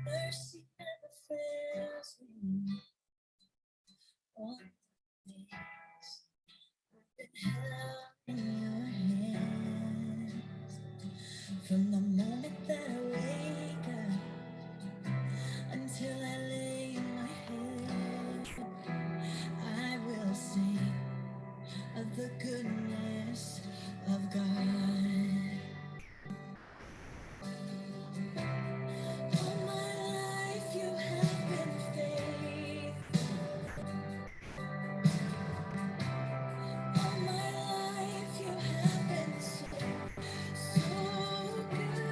Mercy never fails me. All the days I've been held in your hands. From the moment that I wake up until I lay my head, I will sing of the goodness of God. All my life you have been faithful. All my life you have been so, so good.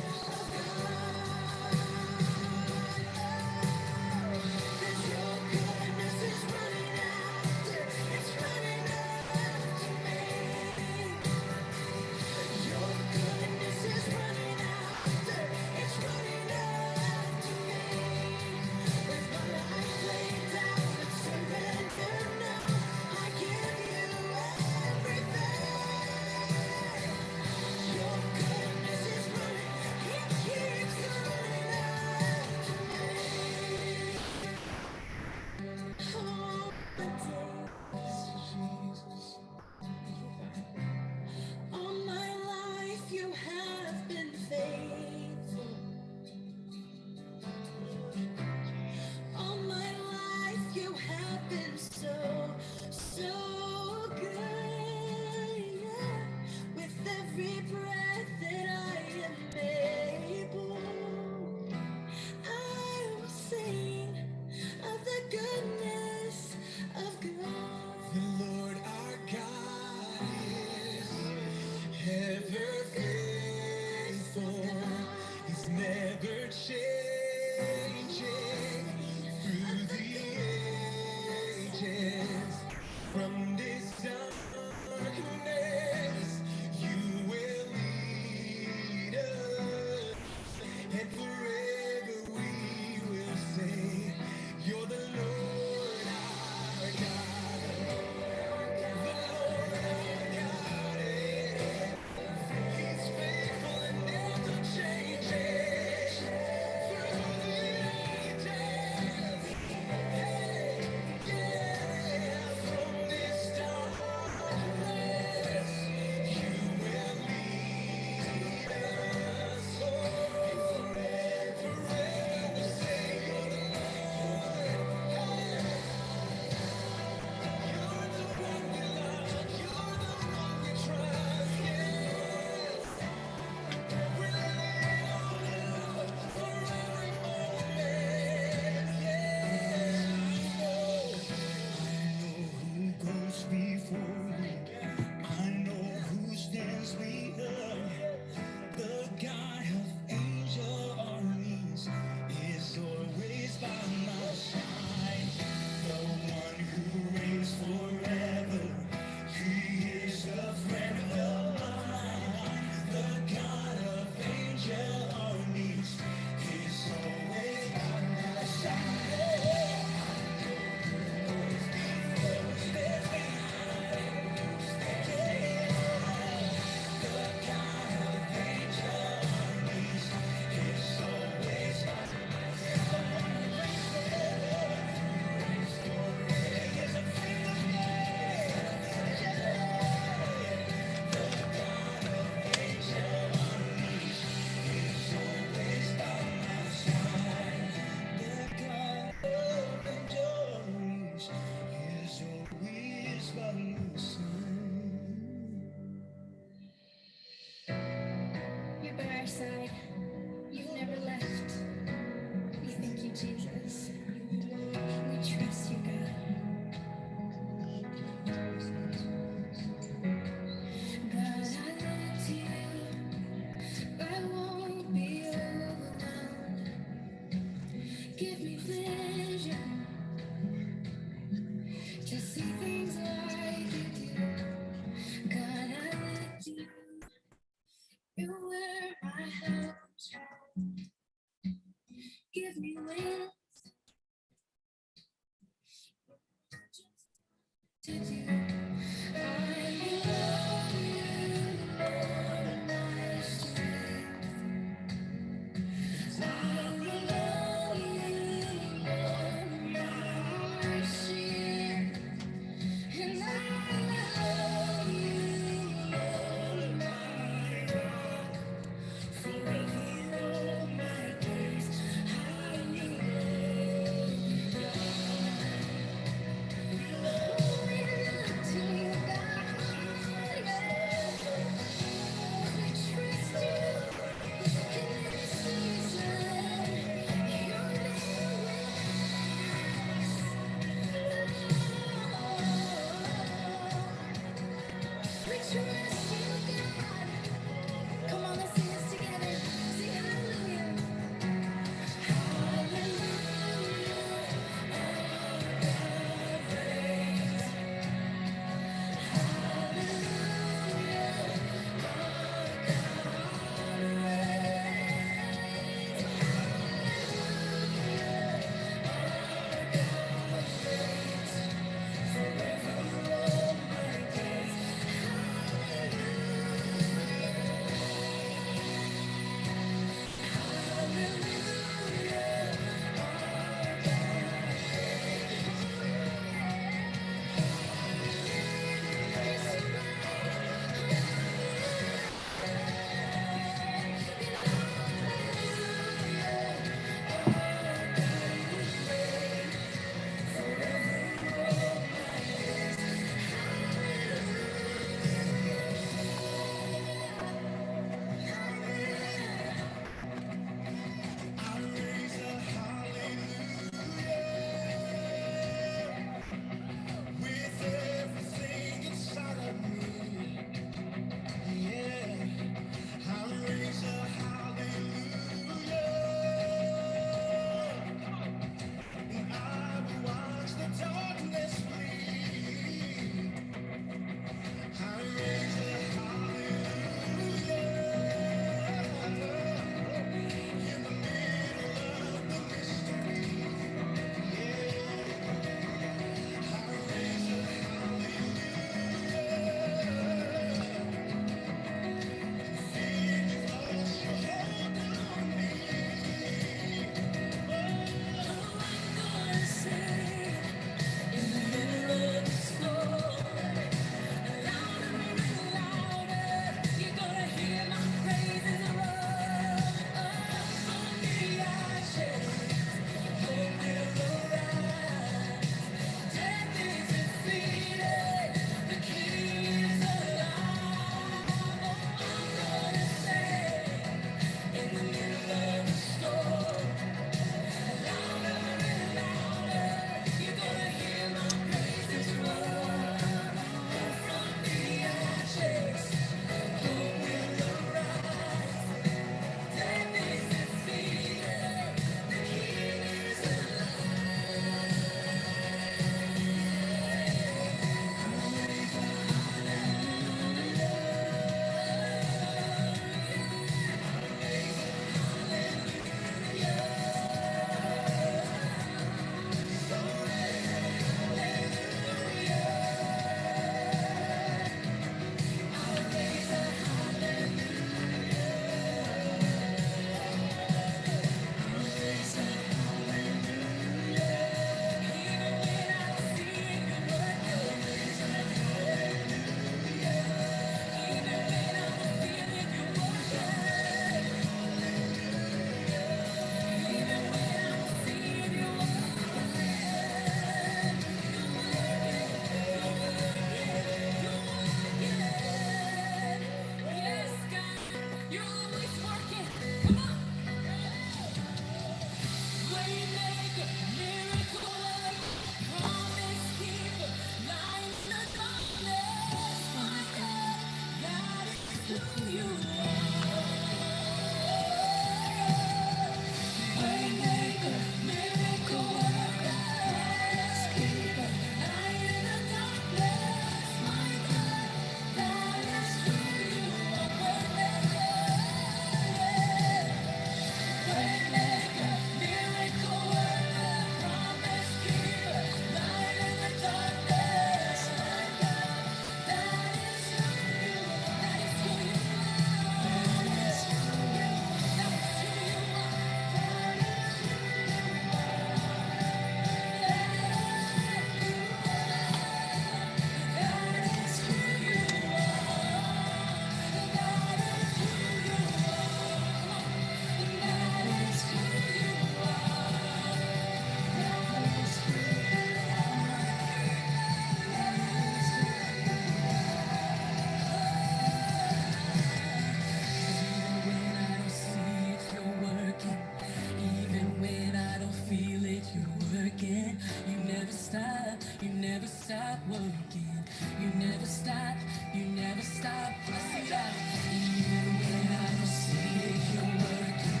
working. You never stop, you never stop working. You never stop, you never stop. I see that. Even when I don't see it, you're working.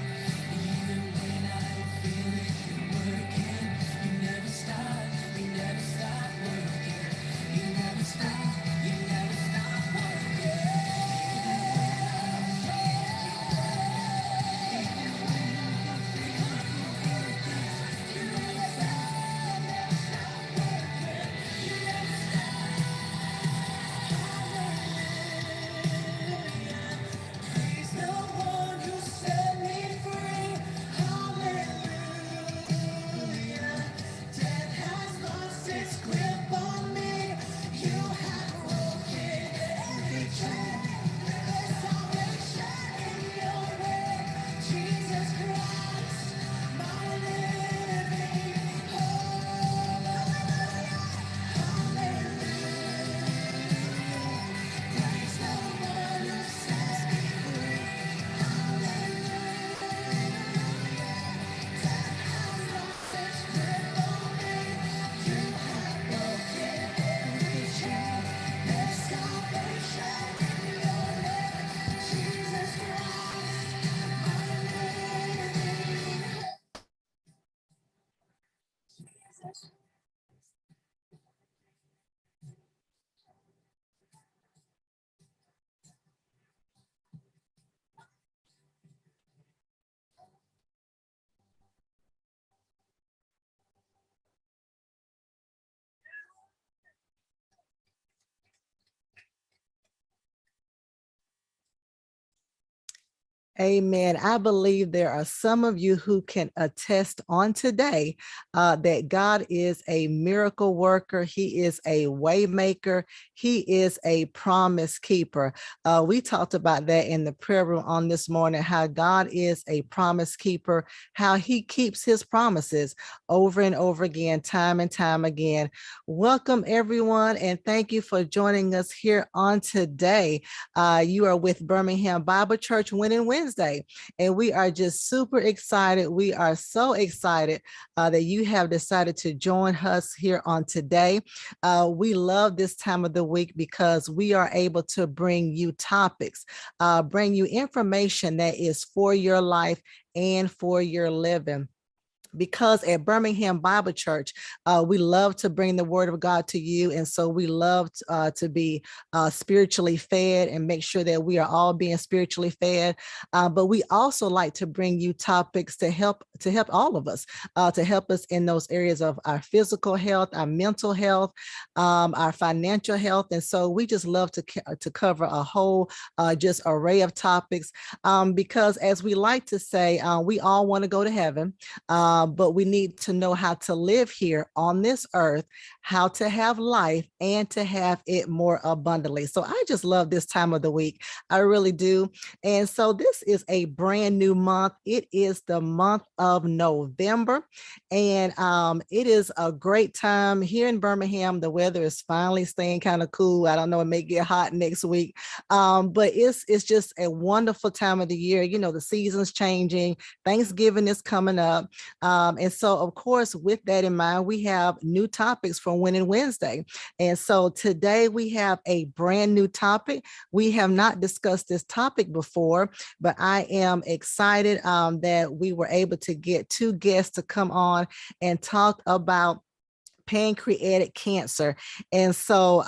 Even when I don't feel it, you're working. You never stop, you never stop working. You never stop, you never stop working. He's the one who set me free. Hallelujah. Death has lost its grip on me. You have broken every chain. There's salvation in your name. Jesus Christ, my living hope. Praise the one who sets me free. Amen. I believe there are some of you who can attest on today that God is a miracle worker. He is a way maker. He is a promise keeper. We talked about that in the prayer room on this morning, how God is a promise keeper, how he keeps his promises over and over again, time and time again. Welcome, everyone, and thank you for joining us here on today. You are with Birmingham Bible Church Winning Wednesday, and we are just super excited. We are so excited that you have decided to join us here on today. We love this time of the week because we are able to bring you topics, bring you information that is for your life and for your living. Because at Birmingham Bible Church, we love to bring the word of God to you. And so we love to be spiritually fed and make sure that we are all being spiritually fed. But we also like to bring you topics to help all of us, to help us in those areas of our physical health, our mental health, our financial health. And so we just love to cover a whole just array of topics because as we like to say, we all want to go to heaven. But we need to know how to live here on this earth, how to have life and to have it more abundantly. So I just love this time of the week. I really do. And so this is a brand new month. It is the month of November. And it is a great time here in Birmingham. The weather is finally staying kind of cool. I don't know, it may get hot next week. But it's just a wonderful time of the year. You know, the season's changing. Thanksgiving is coming up. And so, of course, with that in mind, we have new topics for Winning Wednesday. And so today we have a brand new topic. We have not discussed this topic before, but I am excited that we were able to get two guests to come on and talk about pancreatic cancer. And so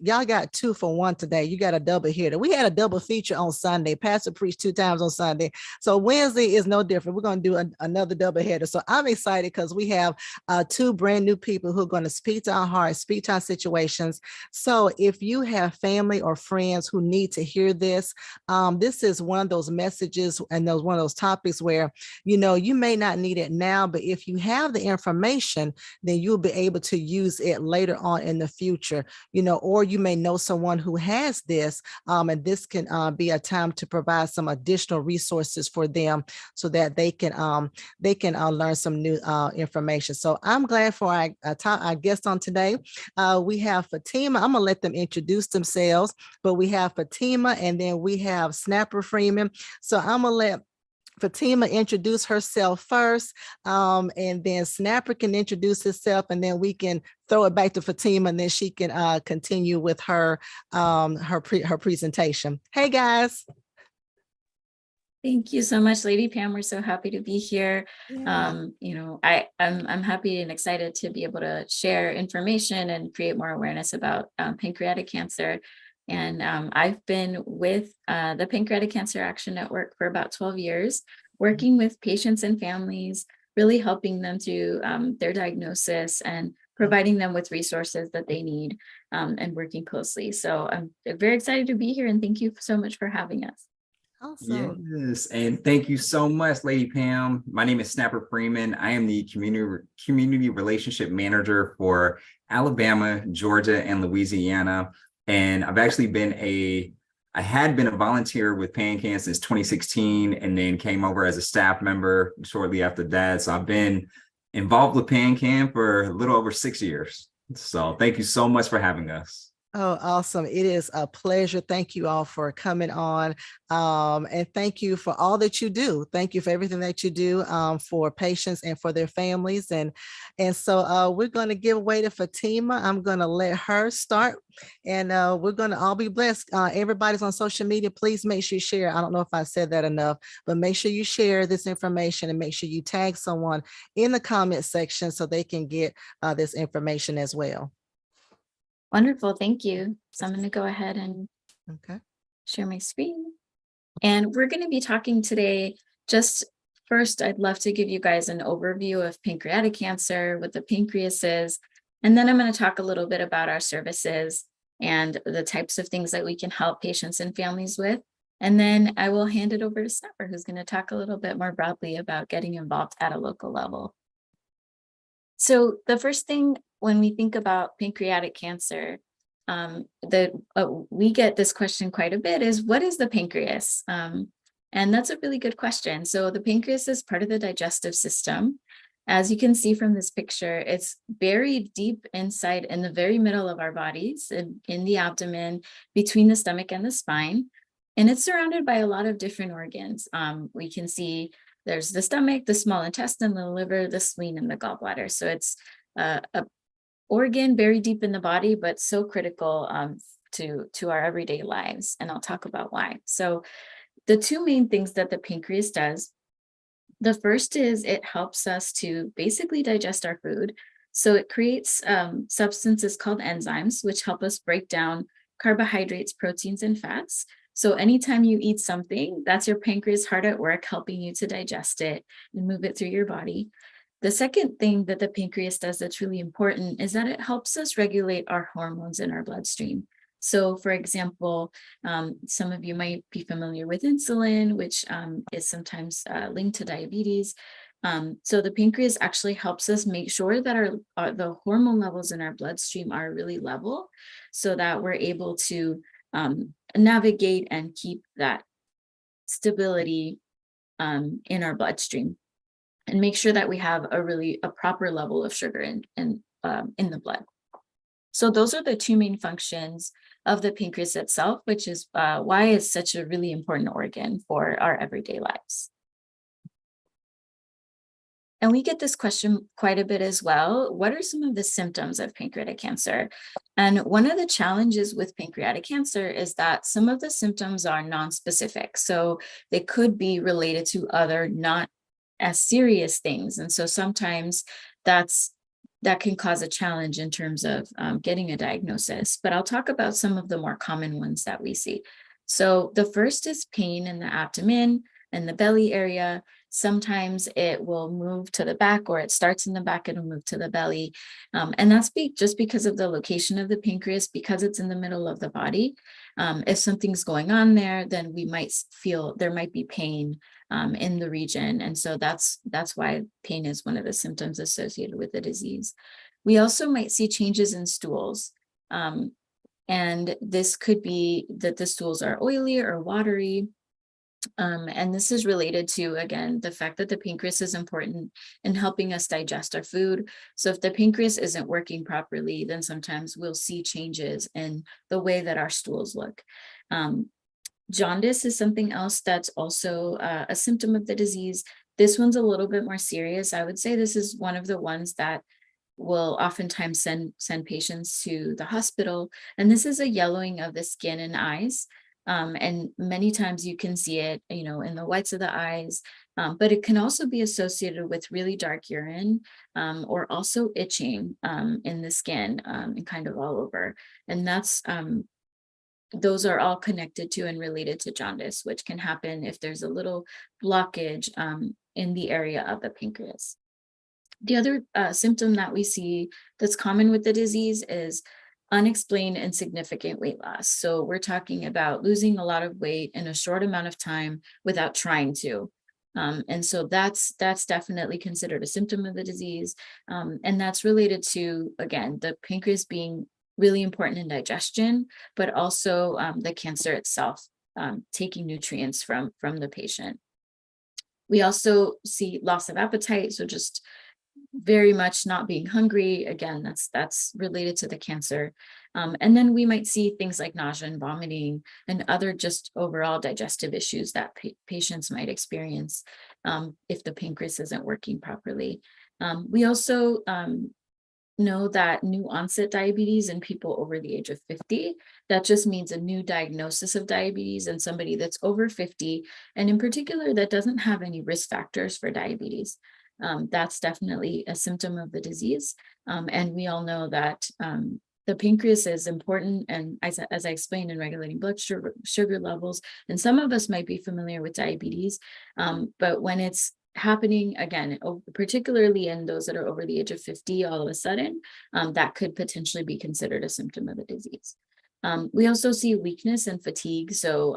y'all got 2 for 1 today. You got a double hitter. We had a double feature on Sunday. Pastor preached 2 times on Sunday. So Wednesday is no different. We're going to do another double hitter. So I'm excited because we have 2 brand new people who are going to speak to our hearts, speak to our situations. So if you have family or friends who need to hear this, this is one of those messages and one of those topics where, you know, you may not need it now, but if you have the information, then you'll be able to use it later on in the future, you know, or you may know someone who has this, and this can be a time to provide some additional resources for them so that they can learn some new information. So I'm glad for our guest on today. We have Fatima. I'm gonna let them introduce themselves, but we have Fatima and then we have Snapper Freeman. So I'm gonna let Fatima introduce herself first, and then Snapper can introduce herself, and then we can throw it back to Fatima, and then she can continue with her her presentation. Hey guys. Thank you so much, Lady Pam. We're so happy to be here. Yeah. I'm happy and excited to be able to share information and create more awareness about pancreatic cancer. And I've been with the Pancreatic Cancer Action Network for about 12 years, working with patients and families, really helping them through their diagnosis and providing them with resources that they need, and working closely. So I'm very excited to be here, and thank you so much for having us. Awesome. Yes, and thank you so much, Lady Pam. My name is Snapper Freeman. I am the community relationship manager for Alabama, Georgia, and Louisiana. And I've actually I had been a volunteer with PanCan since 2016, and then came over as a staff member shortly after that. So I've been involved with PanCan for a little over 6 years. So thank you so much for having us. Oh, awesome. It is a pleasure. Thank you all for coming on. And thank you for all that you do. Thank you for everything that you do for patients and for their families. And so we're going to give way to Fatima. I'm going to let her start, and we're going to all be blessed. Everybody's on social media. Please make sure you share. I don't know if I said that enough, but make sure you share this information, and make sure you tag someone in the comment section so they can get this information as well. Wonderful, thank you. So I'm going to go ahead and share my screen. And we're going to be talking today, just first, I'd love to give you guys an overview of pancreatic cancer, what the pancreas is, and then I'm going to talk a little bit about our services and the types of things that we can help patients and families with. And then I will hand it over to Snapper, who's going to talk a little bit more broadly about getting involved at a local level. So the first thing when we think about pancreatic cancer, we get this question quite a bit is, what is the pancreas? And that's a really good question. So the pancreas is part of the digestive system. As you can see from this picture, it's buried deep inside in the very middle of our bodies, in the abdomen, between the stomach and the spine. And it's surrounded by a lot of different organs. We can see there's the stomach, the small intestine, the liver, the spleen, and the gallbladder. So it's a organ very deep in the body, but so critical to our everyday lives. And I'll talk about why. So the two main things that the pancreas does, the first is it helps us to basically digest our food. So it creates substances called enzymes, which help us break down carbohydrates, proteins, and fats. So anytime you eat something, that's your pancreas hard at work, helping you to digest it and move it through your body. The second thing that the pancreas does that's really important is that it helps us regulate our hormones in our bloodstream. So for example, some of you might be familiar with insulin, which is sometimes linked to diabetes. So the pancreas actually helps us make sure that the hormone levels in our bloodstream are really level, so that we're able to navigate and keep that stability in our bloodstream, and make sure that we have a proper level of sugar in the blood. So those are the two main functions of the pancreas itself, which is why it's such a really important organ for our everyday lives. And we get this question quite a bit as well. What are some of the symptoms of pancreatic cancer? And one of the challenges with pancreatic cancer is that some of the symptoms are non-specific. So they could be related to other not as serious things. And so sometimes that can cause a challenge in terms of getting a diagnosis. But I'll talk about some of the more common ones that we see. So the first is pain in the abdomen and the belly area. Sometimes it will move to the back, or it starts in the back and will move to the belly. And that's just because of the location of the pancreas, because it's in the middle of the body. If something's going on there, then we might feel there might be pain in the region. And so that's why pain is one of the symptoms associated with the disease. We also might see changes in stools. And this could be that the stools are oily or watery. And this is related to, again, the fact that the pancreas is important in helping us digest our food. So if the pancreas isn't working properly, then sometimes we'll see changes in the way that our stools look. Jaundice is something else that's also a symptom of the disease. This one's a little bit more serious. I would say this is one of the ones that will oftentimes send patients to the hospital. And this is a yellowing of the skin and eyes. And many times you can see it, in the whites of the eyes, but it can also be associated with really dark urine, or also itching in the skin, and kind of all over. And those are all connected to and related to jaundice, which can happen if there's a little blockage in the area of the pancreas. The other symptom that we see that's common with the disease is unexplained and significant weight loss. So we're talking about losing a lot of weight in a short amount of time without trying to. And so that's definitely considered a symptom of the disease. And that's related to, again, the pancreas being really important in digestion, but also the cancer itself taking nutrients from the patient. We also see loss of appetite, so just very much not being hungry. Again, that's related to the cancer. And then we might see things like nausea and vomiting and other just overall digestive issues that patients might experience if the pancreas isn't working properly. We also know that new onset diabetes in people over the age of 50, that just means a new diagnosis of diabetes in somebody that's over 50, and in particular, that doesn't have any risk factors for diabetes. That's definitely a symptom of the disease. And we all know that the pancreas is important, and as I explained, in regulating blood sugar levels. And some of us might be familiar with diabetes, but when it's happening again, particularly in those that are over the age of 50, all of a sudden, that could potentially be considered a symptom of the disease. We also see weakness and fatigue. So,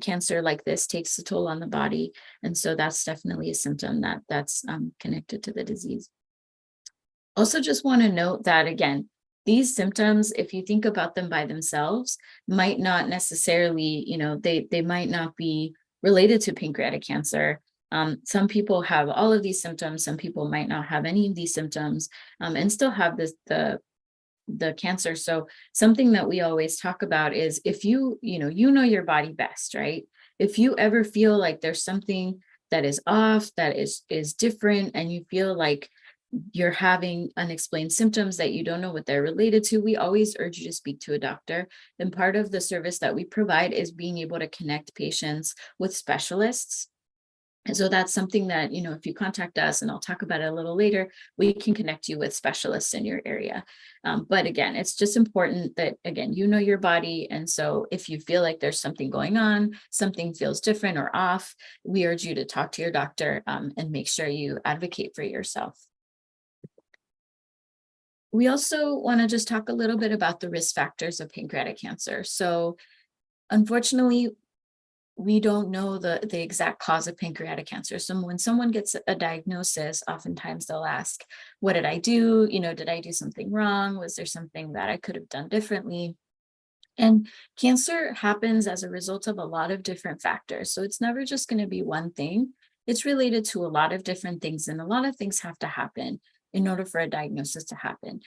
cancer like this takes a toll on the body. And so that's definitely a symptom that's connected to the disease. Also just want to note that, again, these symptoms, if you think about them by themselves, might not necessarily, they might not be related to pancreatic cancer. Some people have all of these symptoms. Some people might not have any of these symptoms, and still have the cancer. So something that we always talk about is, if you know your body best, right? If you ever feel like there's something that is off, that is different, and you feel like you're having unexplained symptoms that you don't know what they're related to, we always urge you to speak to a doctor. And part of the service that we provide is being able to connect patients with specialists. And so that's something that, if you contact us, and I'll talk about it a little later, we can connect you with specialists in your area. But again, it's just important that, again, you know your body. And so if you feel like there's something going on, something feels different or off, we urge you to talk to your doctor and make sure you advocate for yourself. We also want to just talk a little bit about the risk factors of pancreatic cancer. So unfortunately, we don't know the exact cause of pancreatic cancer. So when someone gets a diagnosis, oftentimes they'll ask, what did I do? Did I do something wrong? Was there something that I could have done differently? And cancer happens as a result of a lot of different factors. So it's never just going to be one thing. It's related to a lot of different things, and a lot of things have to happen in order for a diagnosis to happen.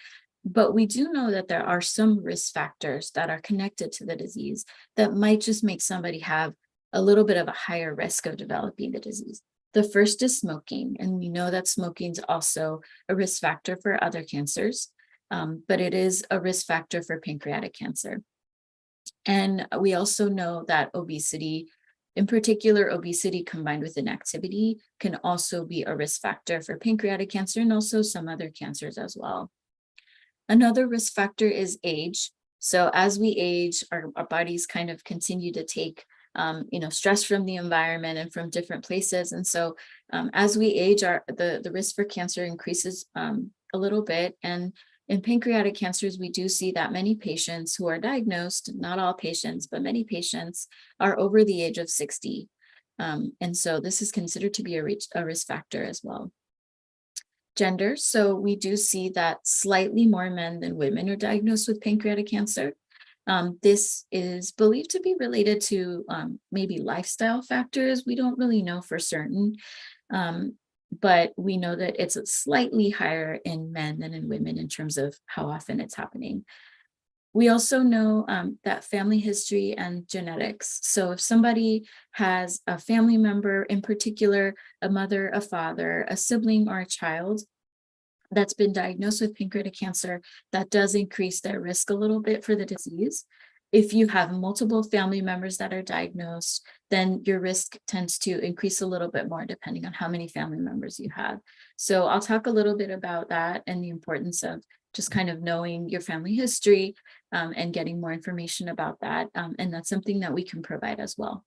But we do know that there are some risk factors that are connected to the disease that might just make somebody have a little bit of a higher risk of developing the disease. The first is smoking, and we know that smoking is also a risk factor for other cancers, but it is a risk factor for pancreatic cancer. And we also know that obesity, in particular, obesity combined with inactivity, can also be a risk factor for pancreatic cancer and also some other cancers as well. Another risk factor is age. So as we age, our bodies kind of continue to take stress from the environment and from different places. And so as we age, the risk for cancer increases a little bit. And in pancreatic cancers, we do see that many patients who are diagnosed, not all patients, but many patients are over the age of 60. And so this is considered to be a risk factor as well. Gender. So we do see that slightly more men than women are diagnosed with pancreatic cancer. This is believed to be related to maybe lifestyle factors. We don't really know for certain, but we know that it's slightly higher in men than in women in terms of how often it's happening. We also know that family history and genetics. So if somebody has a family member, in particular, a mother, a father, a sibling, or a child that's been diagnosed with pancreatic cancer, that does increase their risk a little bit for the disease. If you have multiple family members that are diagnosed, then your risk tends to increase a little bit more depending on how many family members you have. So I'll talk a little bit about that and the importance of just kind of knowing your family history and getting more information about that. And that's something that we can provide as well.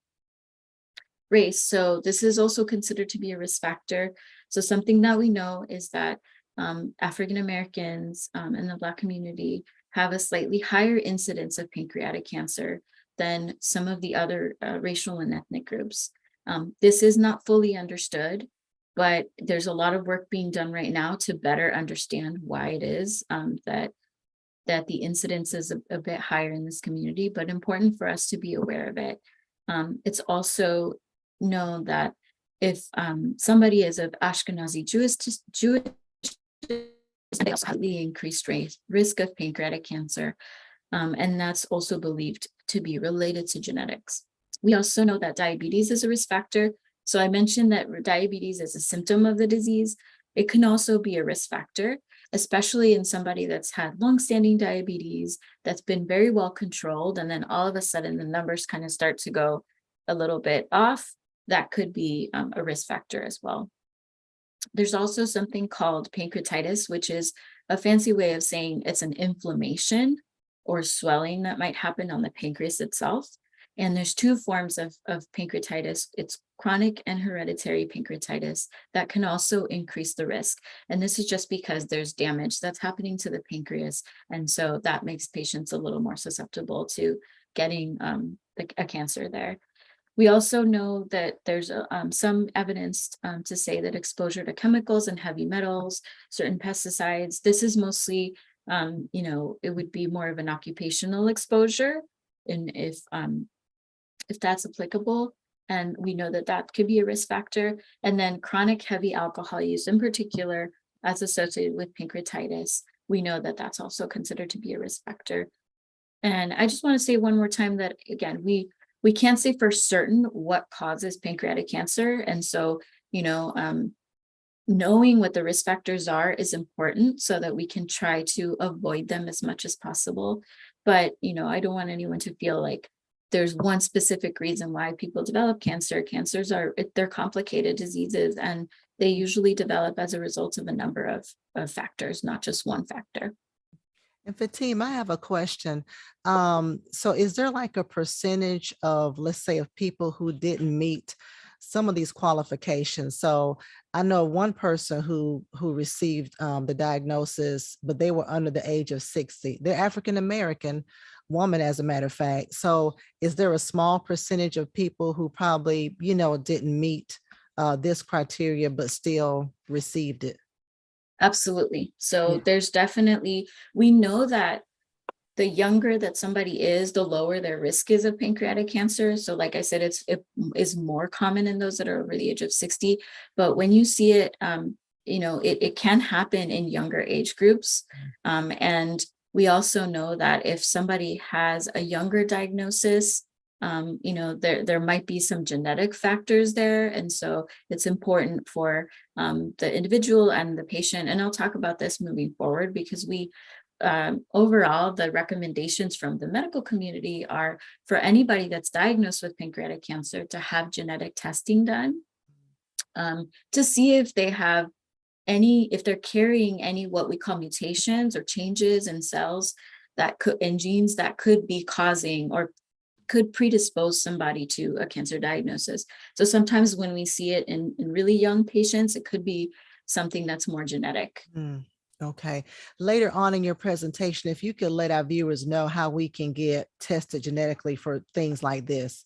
Race. So this is also considered to be a risk factor. So something that we know is that African Americans and the Black community have a slightly higher incidence of pancreatic cancer than some of the other racial and ethnic groups. This is not fully understood, but there's a lot of work being done right now to better understand why it is that the incidence is a bit higher in this community, but important for us to be aware of it. It's also known that if somebody is of Ashkenazi Jewish, they also have the increased risk of pancreatic cancer, and that's also believed to be related to genetics. We also know that diabetes is a risk factor. So I mentioned that diabetes is a symptom of the disease. It can also be a risk factor, especially in somebody that's had longstanding diabetes, that's been very well controlled, and then all of a sudden the numbers kind of start to go a little bit off. That could be a risk factor as well. There's also something called pancreatitis, which is a fancy way of saying it's an inflammation or swelling that might happen on the pancreas itself. And there's two forms of pancreatitis. It's chronic and hereditary pancreatitis that can also increase the risk. And this is just because there's damage that's happening to the pancreas. And so that makes patients a little more susceptible to getting a cancer there. We also know that there's some evidence to say that exposure to chemicals and heavy metals, certain pesticides, this is mostly, it would be more of an occupational exposure, and if that's applicable, and we know that that could be a risk factor. And then chronic heavy alcohol use in particular, as associated with pancreatitis, we know that that's also considered to be a risk factor. And I just want to say one more time that, again, we can't say for certain what causes pancreatic cancer. And so, knowing what the risk factors are is important so that we can try to avoid them as much as possible. But, I don't want anyone to feel like there's one specific reason why people develop cancer. Cancers they're complicated diseases, and they usually develop as a result of a number of factors, not just one factor. And Fatima, I have a question. So is there like a percentage of, let's say, of people who didn't meet some of these qualifications? So I know one person who received the diagnosis, but they were under the age of 60. They're African-American woman, as a matter of fact. So is there a small percentage of people who probably, didn't meet this criteria, but still received it? Absolutely. So Yeah. there's definitely, we know that the younger that somebody is, the lower their risk is of pancreatic cancer. So like I said, it is more common in those that are over the age of 60. But when you see it, it can happen in younger age groups. And we also know that if somebody has a younger diagnosis, there might be some genetic factors there. And so it's important for the individual and the patient. And I'll talk about this moving forward, because overall, the recommendations from the medical community are for anybody that's diagnosed with pancreatic cancer to have genetic testing done to see if they have if they're carrying any what we call mutations or changes in cells in genes that could be causing or could predispose somebody to a cancer diagnosis. So sometimes when we see it in really young patients, it could be something that's more genetic. Okay. Later on in your presentation, if you could let our viewers know how we can get tested genetically for things like this.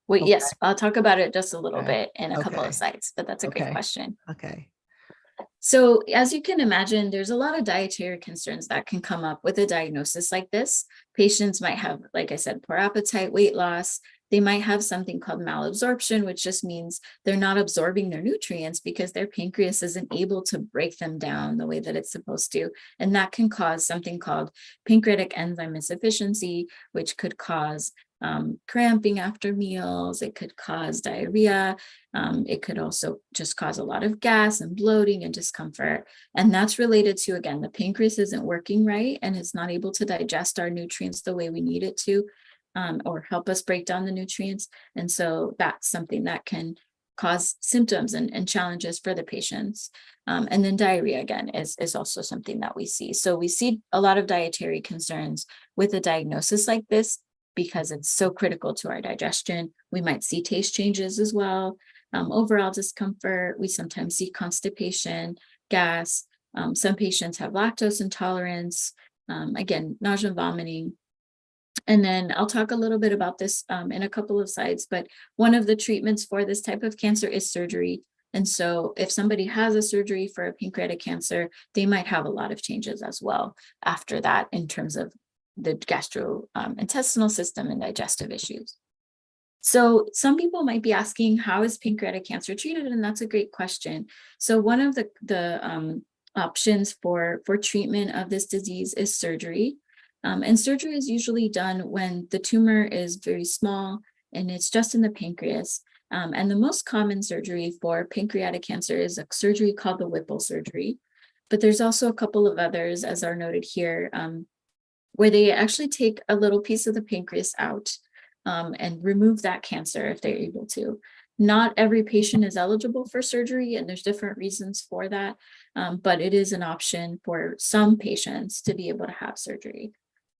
Well, Okay. yes, I'll talk about it just a little Okay. bit in a couple of slides, but that's a great question. Okay. So as you can imagine, there's a lot of dietary concerns that can come up with a diagnosis like this. Patients might have, like I said, poor appetite, weight loss. They might have something called malabsorption, which just means they're not absorbing their nutrients because their pancreas isn't able to break them down the way that it's supposed to. And that can cause something called pancreatic enzyme insufficiency, which could cause cramping after meals. It could cause diarrhea. It could also just cause a lot of gas and bloating and discomfort. And that's related to, again, the pancreas isn't working right and it's not able to digest our nutrients the way we need it to, or help us break down the nutrients. And so that's something that can cause symptoms and challenges for the patients. And then diarrhea, again, is also something that we see. So we see a lot of dietary concerns with a diagnosis like this because it's so critical to our digestion. We might see taste changes as well, overall discomfort. We sometimes see constipation, gas. Some patients have lactose intolerance, again, nausea and vomiting. And then I'll talk a little bit about this in a couple of slides, but one of the treatments for this type of cancer is surgery. And so if somebody has a surgery for a pancreatic cancer, they might have a lot of changes as well after that in terms of the gastrointestinal system and digestive issues. So some people might be asking, how is pancreatic cancer treated? And that's a great question. So one of the options for treatment of this disease is surgery. And surgery is usually done when the tumor is very small and it's just in the pancreas. And the most common surgery for pancreatic cancer is a surgery called the Whipple surgery. But there's also a couple of others, as are noted here, where they actually take a little piece of the pancreas out and remove that cancer if they're able to. Not every patient is eligible for surgery, and there's different reasons for that, but it is an option for some patients to be able to have surgery.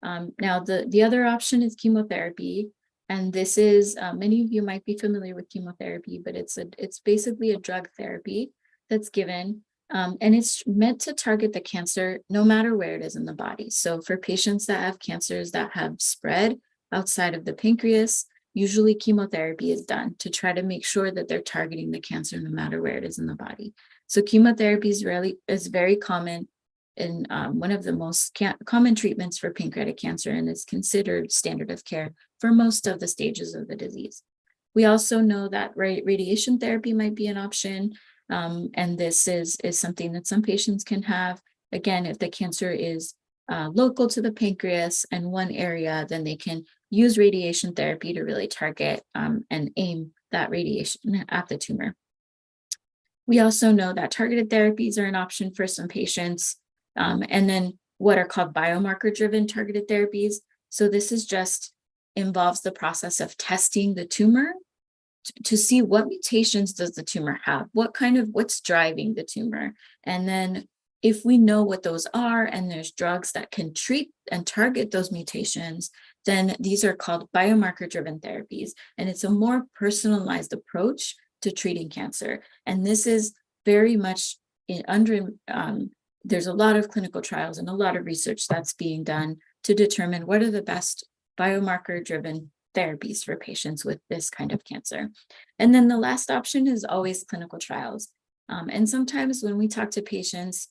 Now, the other option is chemotherapy, and this is, many of you might be familiar with chemotherapy, but it's basically a drug therapy that's given, and it's meant to target the cancer no matter where it is in the body. So for patients that have cancers that have spread outside of the pancreas, usually chemotherapy is done to try to make sure that they're targeting the cancer no matter where it is in the body. So chemotherapy is very common in one of the most common treatments for pancreatic cancer, and is considered standard of care for most of the stages of the disease. We also know that radiation therapy might be an option, and this is something that some patients can have. Again, if the cancer is local to the pancreas and one area, then they can use radiation therapy to really target and aim that radiation at the tumor. We also know that targeted therapies are an option for some patients, and then what are called biomarker-driven targeted therapies. So this is just involves the process of testing the tumor to see what mutations does the tumor have, what's driving the tumor. And then if we know what those are and there's drugs that can treat and target those mutations, then these are called biomarker-driven therapies. And it's a more personalized approach to treating cancer. And this is very much there's a lot of clinical trials and a lot of research that's being done to determine what are the best biomarker-driven therapies for patients with this kind of cancer. And then the last option is always clinical trials. And sometimes when we talk to patients,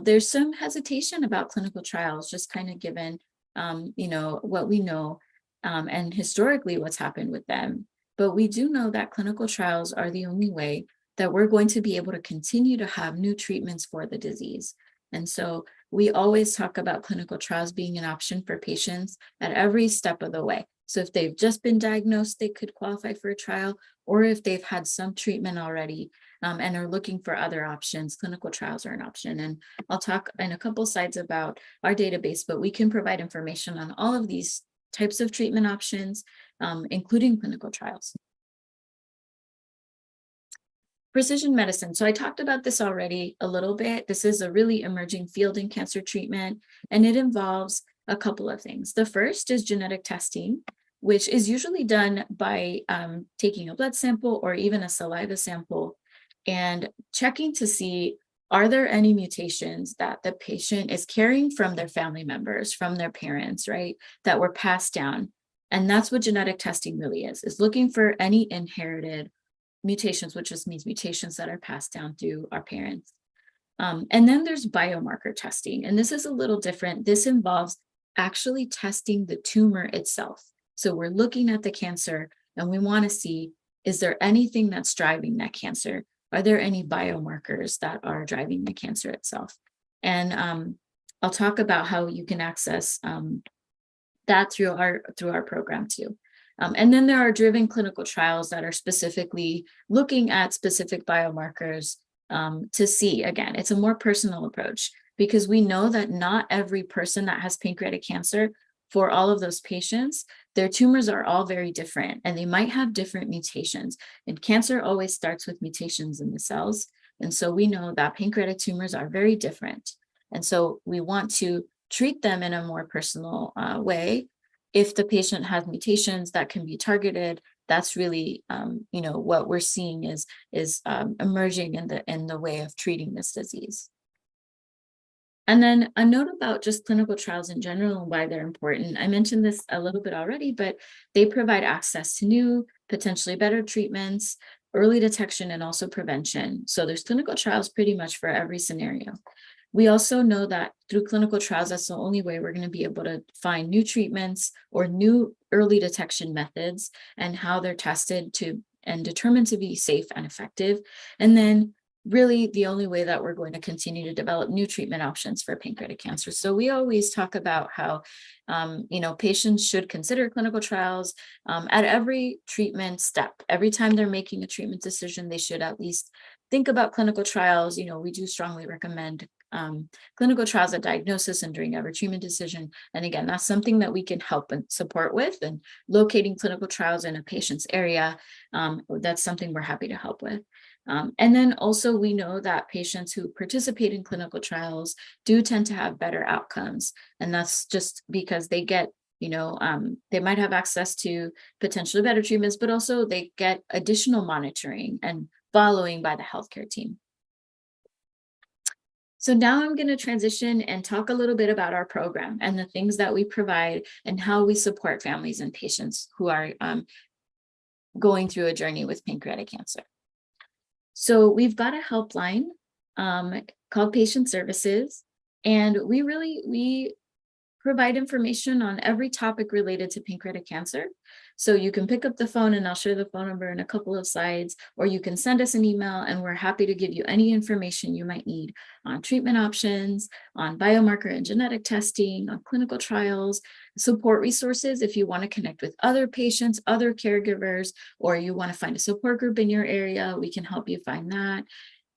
there's some hesitation about clinical trials, just kind of given, what we know and historically what's happened with them. But we do know that clinical trials are the only way that we're going to be able to continue to have new treatments for the disease. And so we always talk about clinical trials being an option for patients at every step of the way. So if they've just been diagnosed, they could qualify for a trial, or if they've had some treatment already and are looking for other options, clinical trials are an option. And I'll talk in a couple slides about our database, but we can provide information on all of these types of treatment options, including clinical trials. Precision medicine. So I talked about this already a little bit. This is a really emerging field in cancer treatment, and it involves a couple of things. The first is genetic testing, which is usually done by taking a blood sample or even a saliva sample and checking to see, are there any mutations that the patient is carrying from their family members, from their parents, right, that were passed down. And that's what genetic testing really is looking for any inherited mutations, which just means mutations that are passed down through our parents. And then there's biomarker testing, and this is a little different. This involves actually testing the tumor itself. So we're looking at the cancer And we want to see, is there anything that's driving that cancer? Are there any biomarkers that are driving the cancer itself? And I'll talk about how you can access that through our program too. And then there are driven clinical trials that are specifically looking at specific biomarkers to see, again, it's a more personal approach, because we know that not every person that has pancreatic cancer, for all of those patients, their tumors are all very different and they might have different mutations. And cancer always starts with mutations in the cells. And so we know that pancreatic tumors are very different. And so we want to treat them in a more personal way. If the patient has mutations that can be targeted, that's really, what we're seeing is emerging in the way of treating this disease. And then a note about just clinical trials in general and why they're important. I mentioned this a little bit already, but they provide access to new, potentially better treatments, early detection, and also prevention. So there's clinical trials pretty much for every scenario. We also know that through clinical trials, that's the only way we're going to be able to find new treatments or new early detection methods and how they're tested to and determined to be safe and effective. And then really the only way that we're going to continue to develop new treatment options for pancreatic cancer. So we always talk about how, patients should consider clinical trials at every treatment step. Every time they're making a treatment decision, they should at least think about clinical trials. We do strongly recommend clinical trials at diagnosis and during every treatment decision. And again, that's something that we can help and support with, and locating clinical trials in a patient's area. That's something we're happy to help with. And then also we know that patients who participate in clinical trials do tend to have better outcomes. And that's just because they get, they might have access to potentially better treatments, but also they get additional monitoring and following by the healthcare team. So now I'm going to transition and talk a little bit about our program and the things that we provide and how we support families and patients who are going through a journey with pancreatic cancer. So we've got a helpline called Patient Services, and we provide information on every topic related to pancreatic cancer. So you can pick up the phone, and I'll share the phone number in a couple of slides, or you can send us an email and we're happy to give you any information you might need on treatment options, on biomarker and genetic testing, on clinical trials, support resources if you want to connect with other patients, other caregivers, or you want to find a support group in your area, we can help you find that.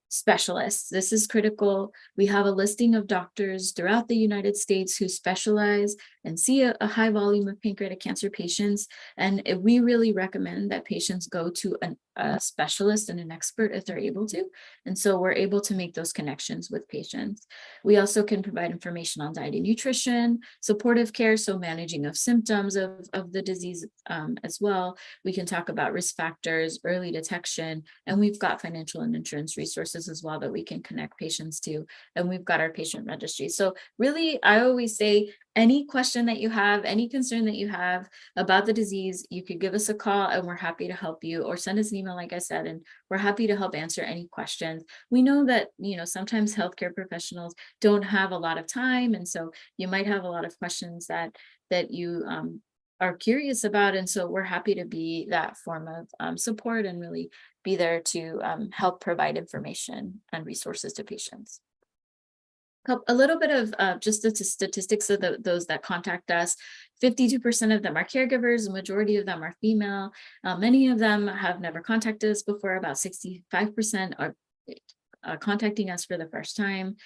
Specialists. This is critical. We have a listing of doctors throughout the United States who specialize and see a high volume of pancreatic cancer patients. And we really recommend that patients go to a specialist and an expert if they're able to. And so we're able to make those connections with patients. We also can provide information on diet and nutrition, supportive care, so managing of symptoms of the disease as well. We can talk about risk factors, early detection, and we've got financial and insurance resources as well that we can connect patients to. And we've got our patient registry. So really, I always say, any question that you have, any concern that you have about the disease, you could give us a call and we're happy to help you, or send us an email, like I said, and we're happy to help answer any questions. We know that, sometimes healthcare professionals don't have a lot of time. And so you might have a lot of questions that you are curious about. And so we're happy to be that form of support and really be there to help provide information and resources to patients. A little bit of just the statistics of those that contact us. 52% of them are caregivers. The majority of them are female. Many of them have never contacted us before. About 65% are contacting us for the first time.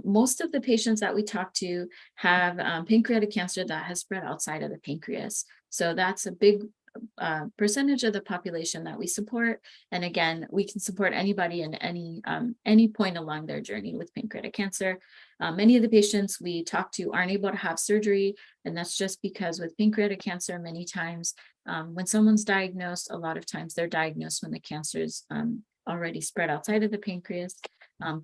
Most of the patients that we talk to have pancreatic cancer that has spread outside of the pancreas. So that's a big percentage of the population that we support. And again, we can support anybody in any point along their journey with pancreatic cancer. Many of the patients we talk to aren't able to have surgery, and that's just because with pancreatic cancer, many times when someone's diagnosed, a lot of times they're diagnosed when the cancer's already spread outside of the pancreas.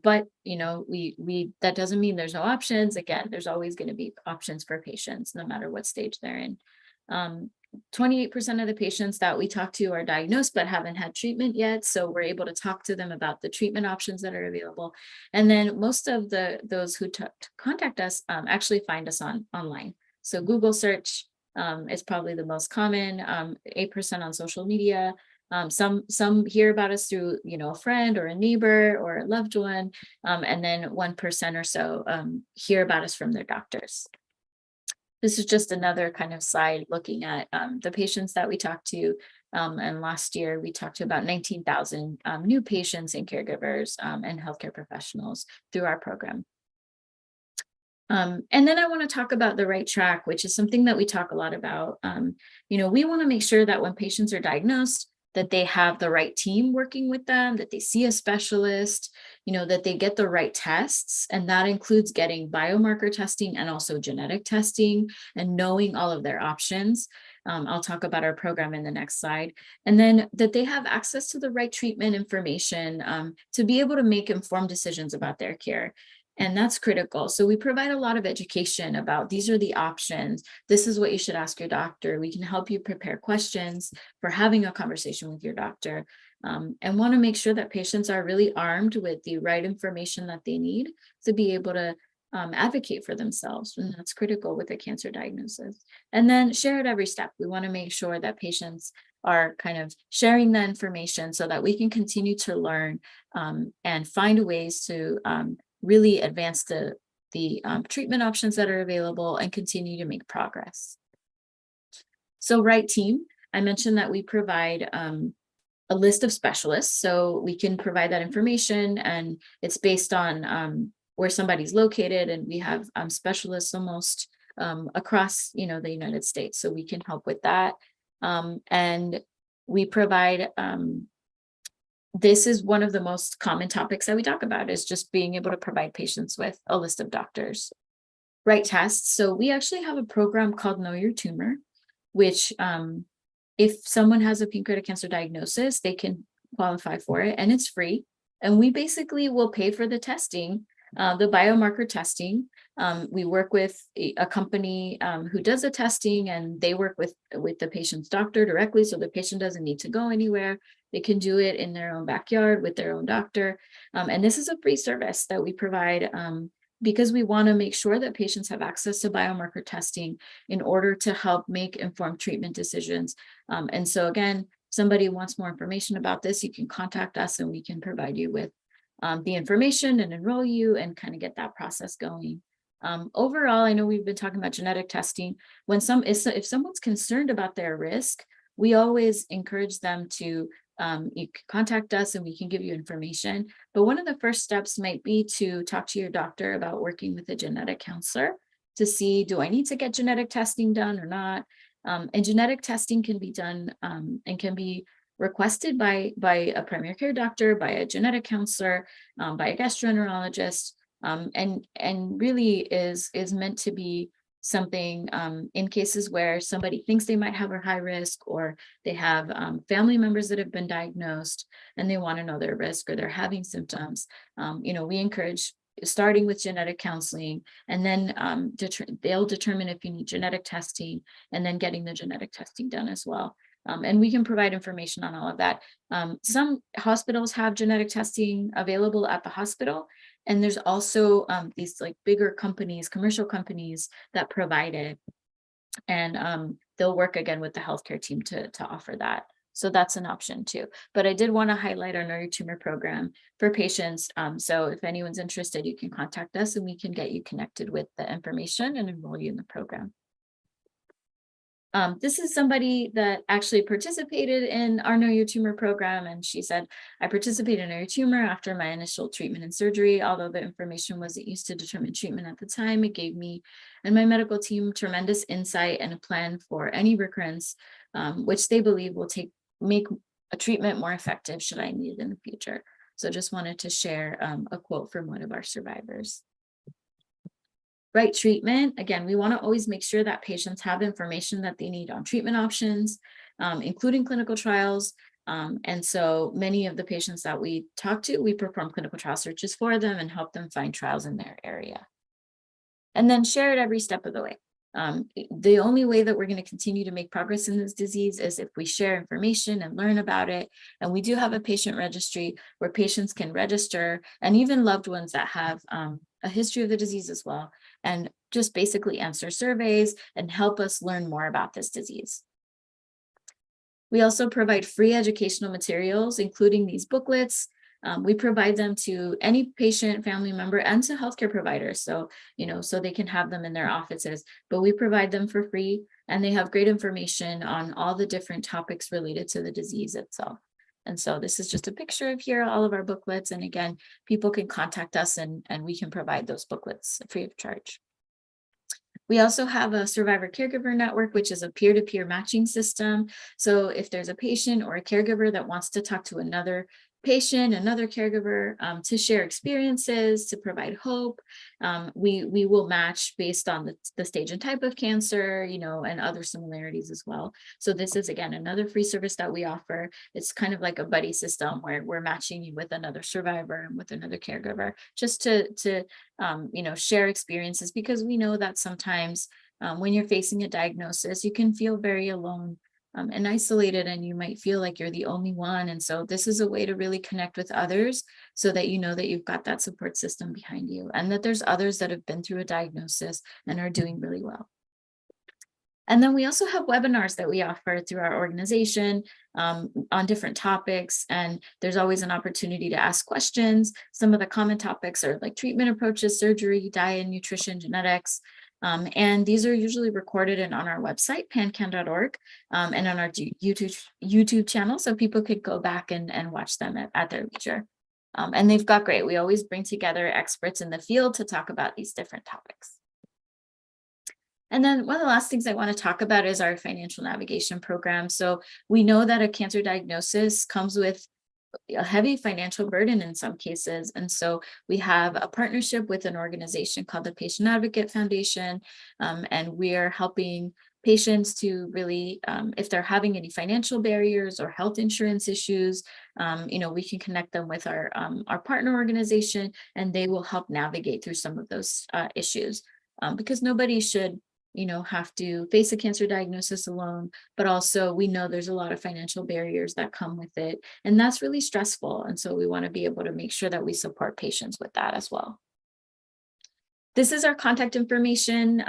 But that doesn't mean there's no options. Again, there's always going to be options for patients, no matter what stage they're in. 28% of the patients that we talk to are diagnosed but haven't had treatment yet. So we're able to talk to them about the treatment options that are available. And then most of those who contact us actually find us online. So Google search is probably the most common, 8% on social media. Some hear about us through, a friend or a neighbor or a loved one, and then 1% or so hear about us from their doctors. This is just another kind of slide looking at the patients that we talked to. And last year, we talked to about 19,000 new patients and caregivers and healthcare professionals through our program. And then I want to talk about the right track, which is something that we talk a lot about. We want to make sure that when patients are diagnosed, that they have the right team working with them, that they see a specialist, that they get the right tests. And that includes getting biomarker testing and also genetic testing and knowing all of their options. I'll talk about our program in the next slide. And then that they have access to the right treatment information to be able to make informed decisions about their care. And that's critical. So we provide a lot of education about these are the options. This is what you should ask your doctor. We can help you prepare questions for having a conversation with your doctor, and want to make sure that patients are really armed with the right information that they need to be able to advocate for themselves. And that's critical with a cancer diagnosis. And then share at every step. We want to make sure that patients are kind of sharing that information so that we can continue to learn and find ways to really advance the treatment options that are available and continue to make progress. So right team, I mentioned that we provide a list of specialists. So we can provide that information and it's based on where somebody's located. And we have specialists almost across, the United States. So we can help with that. And we provide this is one of the most common topics that we talk about is just being able to provide patients with a list of doctors. Right tests. So we actually have a program called Know Your Tumor, which if someone has a pancreatic cancer diagnosis, they can qualify for it and it's free. And we basically will pay for the testing, the biomarker testing. We work with a company who does the testing and they work with the patient's doctor directly. So the patient doesn't need to go anywhere. They can do it in their own backyard with their own doctor. And this is a free service that we provide because we want to make sure that patients have access to biomarker testing in order to help make informed treatment decisions. And so again, somebody wants more information about this, you can contact us and we can provide you with the information and enroll you and kind of get that process going. Overall, I know we've been talking about genetic testing. If someone's concerned about their risk, we always encourage them to you can contact us and we can give you information. But one of the first steps might be to talk to your doctor about working with a genetic counselor to see, do I need to get genetic testing done or not? And genetic testing can be done and can be requested by a primary care doctor, by a genetic counselor, by a gastroenterologist, and really is meant to be something in cases where somebody thinks they might have a high risk or they have family members that have been diagnosed and they want to know their risk or they're having symptoms. We encourage starting with genetic counseling and then they'll determine if you need genetic testing and then getting the genetic testing done as well. And we can provide information on all of that. Some hospitals have genetic testing available at the hospital. And there's also these like bigger companies, commercial companies that provide it. And they'll work again with the healthcare team to offer that. So that's an option too. But I did want to highlight our Know Your Tumor program for patients. So if anyone's interested, you can contact us and we can get you connected with the information and enroll you in the program. This is somebody that actually participated in our Know Your Tumor program. And she said, I participated in Know Your Tumor after my initial treatment and surgery. Although the information wasn't used to determine treatment at the time, it gave me and my medical team tremendous insight and a plan for any recurrence, which they believe will make a treatment more effective should I need it in the future. So just wanted to share a quote from one of our survivors. Right treatment. Again, we want to always make sure that patients have information that they need on treatment options, including clinical trials. And so many of the patients that we talk to, we perform clinical trial searches for them and help them find trials in their area. And then share it every step of the way. The only way that we're going to continue to make progress in this disease is if we share information and learn about it. And we do have a patient registry where patients can register and even loved ones that have a history of the disease as well. and just basically answer surveys and help us learn more about this disease. We also provide free educational materials, including these booklets. We provide them to any patient, family member, and to healthcare providers. So, so they can have them in their offices, but we provide them for free, and they have great information on all the different topics related to the disease itself. And so this is just a picture of here, all of our booklets. And again, people can contact us and we can provide those booklets free of charge. We also have a survivor caregiver network, which is a peer-to-peer matching system. So if there's a patient or a caregiver that wants to talk to another patient, another caregiver, to share experiences, to provide hope, we will match based on the stage and type of cancer, and other similarities as well. So this is, again, another free service that we offer. It's kind of like a buddy system where we're matching you with another survivor and with another caregiver, just to share experiences, because we know that sometimes when you're facing a diagnosis, you can feel very alone and isolated, and you might feel like you're the only one. And so this is a way to really connect with others so that you know that you've got that support system behind you, and that there's others that have been through a diagnosis and are doing really well. And then we also have webinars that we offer through our organization on different topics. And there's always an opportunity to ask questions. Some of the common topics are like treatment approaches, surgery, diet, nutrition, genetics. And these are usually recorded and on our website, pancan.org, and on our YouTube channel, so people could go back and watch them at their leisure. And they've got great. We always bring together experts in the field to talk about these different topics. And then one of the last things I want to talk about is our financial navigation program. So we know that a cancer diagnosis comes with a heavy financial burden in some cases. And so we have a partnership with an organization called the Patient Advocate Foundation. And we are helping patients to really, if they're having any financial barriers or health insurance issues, we can connect them with our partner organization, and they will help navigate through some of those issues, because nobody should have to face a cancer diagnosis alone, but also we know there's a lot of financial barriers that come with it, and that's really stressful. And so we want to be able to make sure that we support patients with that as well. This is our contact information.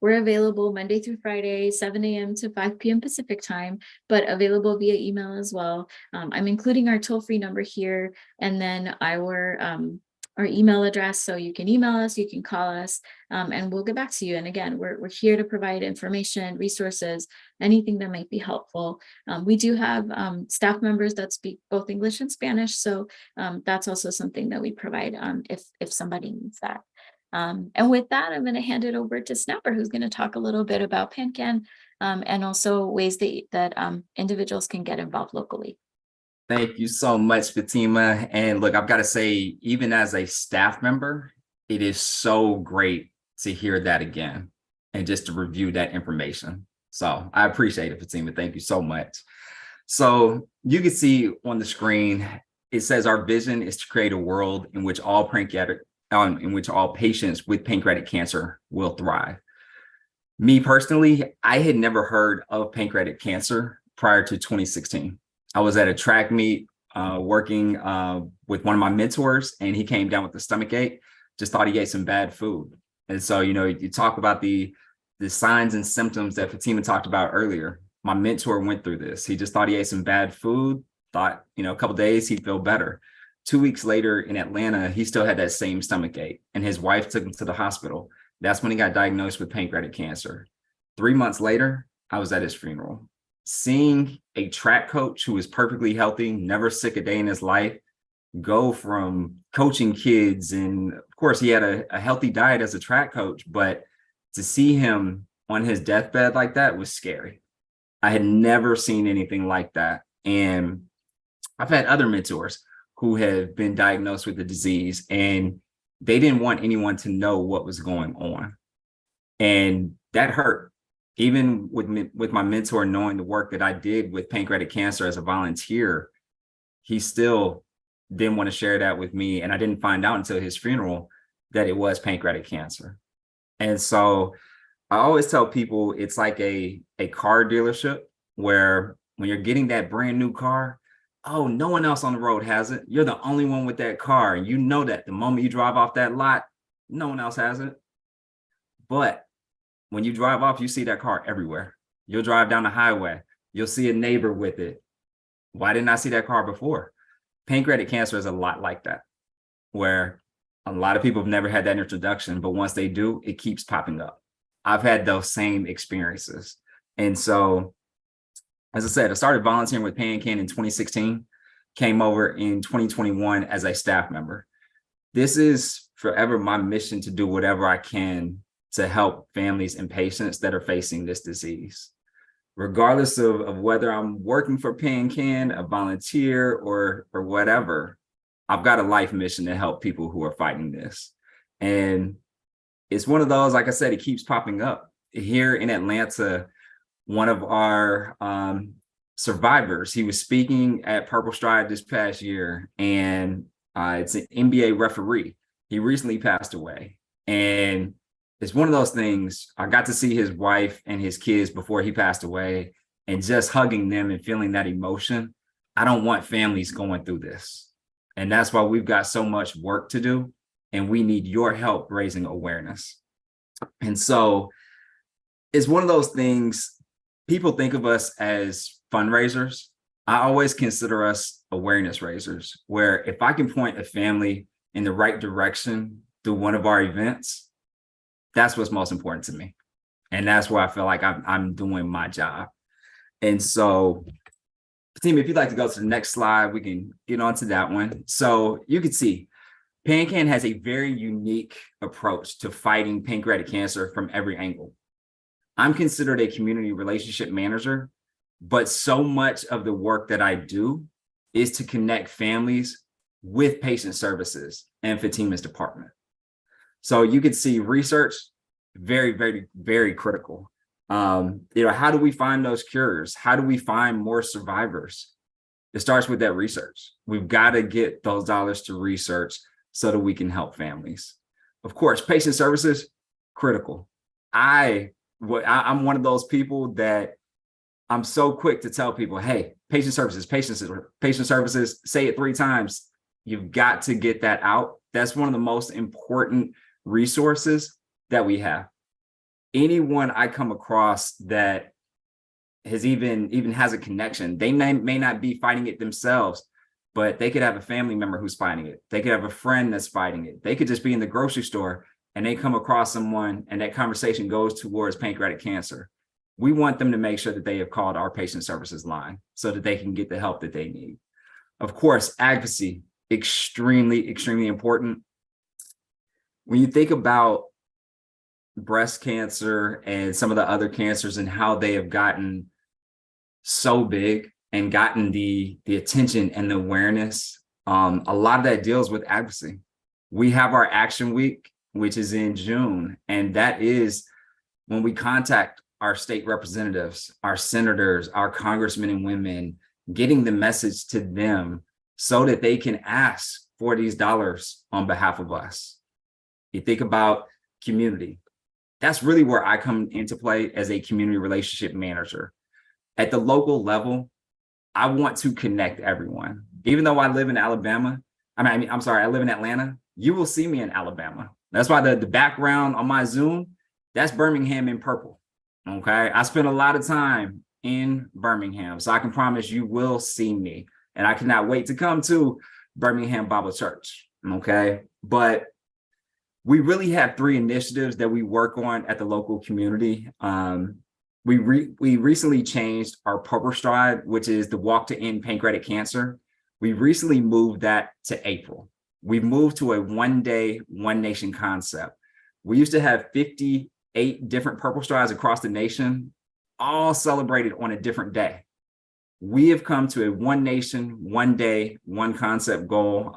We're available Monday through Friday, 7 a.m. to 5 p.m. Pacific time, but available via email as well. I'm including our toll-free number here, and then our email address, so you can email us, you can call us, and we'll get back to you. And again, we're here to provide information, resources, anything that might be helpful. We do have staff members that speak both English and Spanish, so that's also something that we provide if somebody needs that. And with that, I'm going to hand it over to Snapper, who's going to talk a little bit about PanCan, and also ways that individuals can get involved locally. Thank you so much, Fatima. And look, I've got to say, even as a staff member, it is so great to hear that again and just to review that information. So I appreciate it, Fatima. Thank you so much. So you can see on the screen, it says our vision is to create a world in which all patients with pancreatic cancer will thrive. Me personally, I had never heard of pancreatic cancer prior to 2016. I was at a track meet working with one of my mentors, and he came down with a stomach ache, just thought he ate some bad food. And so, you talk about the signs and symptoms that Fatima talked about earlier. My mentor went through this. He just thought he ate some bad food, thought, a couple of days he'd feel better. 2 weeks later in Atlanta, he still had that same stomach ache, and his wife took him to the hospital. That's when he got diagnosed with pancreatic cancer. 3 months later, I was at his funeral. Seeing a track coach who was perfectly healthy, never sick a day in his life, go from coaching kids, and of course he had a healthy diet as a track coach, but to see him on his deathbed like that was scary. I had never seen anything like that. And I've had other mentors who have been diagnosed with the disease, and they didn't want anyone to know what was going on. And that hurt. Even with my mentor knowing the work that I did with pancreatic cancer as a volunteer, he still didn't want to share that with me. And I didn't find out until his funeral that it was pancreatic cancer. And so I always tell people it's like a car dealership where when you're getting that brand new car, oh, no one else on the road has it. You're the only one with that car. And you know that the moment you drive off that lot, no one else has it. But when you drive off, you see that car everywhere. You'll drive down the highway. You'll see a neighbor with it. Why didn't I see that car before? Pancreatic cancer is a lot like that, where a lot of people have never had that introduction, but once they do, it keeps popping up. I've had those same experiences. And so, as I said, I started volunteering with PanCan in 2016, came over in 2021 as a staff member. This is forever my mission to do whatever I can to help families and patients that are facing this disease. Regardless of whether I'm working for PanCan, a volunteer, or whatever, I've got a life mission to help people who are fighting this. And it's one of those, like I said, it keeps popping up. Here in Atlanta, one of our survivors, he was speaking at Purple Stride this past year, and it's an NBA referee. He recently passed away. And it's one of those things, I got to see his wife and his kids before he passed away, and just hugging them and feeling that emotion. I don't want families going through this. And that's why we've got so much work to do, and we need your help raising awareness. And so it's one of those things, people think of us as fundraisers. I always consider us awareness raisers, where if I can point a family in the right direction through one of our events, that's what's most important to me. And that's where I feel like I'm doing my job. And so, team, if you'd like to go to the next slide, we can get on to that one. So you can see PanCan has a very unique approach to fighting pancreatic cancer from every angle. I'm considered a community relationship manager, but so much of the work that I do is to connect families with patient services and Fatima's department. So you can see research, very, very, very critical. How do we find those cures? How do we find more survivors? It starts with that research. We've got to get those dollars to research so that we can help families. Of course, patient services, critical. I'm one of those people that I'm so quick to tell people, hey, patient services, say it 3 times. You've got to get that out. That's one of the most important resources that we have. Anyone I come across that has even has a connection, they may not be fighting it themselves, but they could have a family member who's fighting it. They could have a friend that's fighting it. They could just be in the grocery store and they come across someone and that conversation goes towards pancreatic cancer. We want them to make sure that they have called our patient services line so that they can get the help that they need. Of course, advocacy, extremely, extremely important. When you think about breast cancer and some of the other cancers and how they have gotten so big and gotten the attention and the awareness, a lot of that deals with advocacy. We have our Action Week, which is in June, and that is when we contact our state representatives, our senators, our congressmen and women, getting the message to them so that they can ask for these dollars on behalf of us. You think about community. That's really where I come into play as a community relationship manager. At the local level, I want to connect everyone. Even though I live in Alabama, I live in Atlanta, you will see me in Alabama. That's why the background on my Zoom, that's Birmingham in purple, okay? I spend a lot of time in Birmingham, so I can promise you will see me. And I cannot wait to come to Birmingham Bible Church, okay? But we really have 3 initiatives that we work on at the local community. We recently changed our Purple Stride, which is the walk to end pancreatic cancer. We recently moved that to April. We moved to a 1-day, 1 nation concept. We used to have 58 different Purple Strides across the nation, all celebrated on a different day. We have come to a 1 nation, 1 day, 1 concept goal,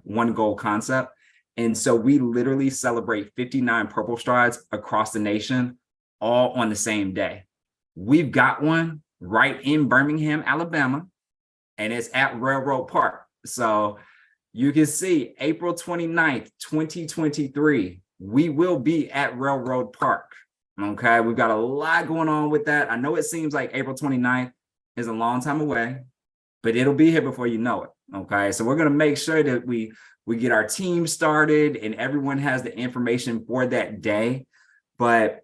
1 goal concept. And so we literally celebrate 59 Purple Strides across the nation, all on the same day. We've got one right in Birmingham, Alabama, and it's at Railroad Park. So you can see April 29th, 2023, we will be at Railroad Park. Okay, we've got a lot going on with that. I know it seems like April 29th is a long time away, but it'll be here before you know it. Okay, so we're going to make sure that we get our team started and everyone has the information for that day. But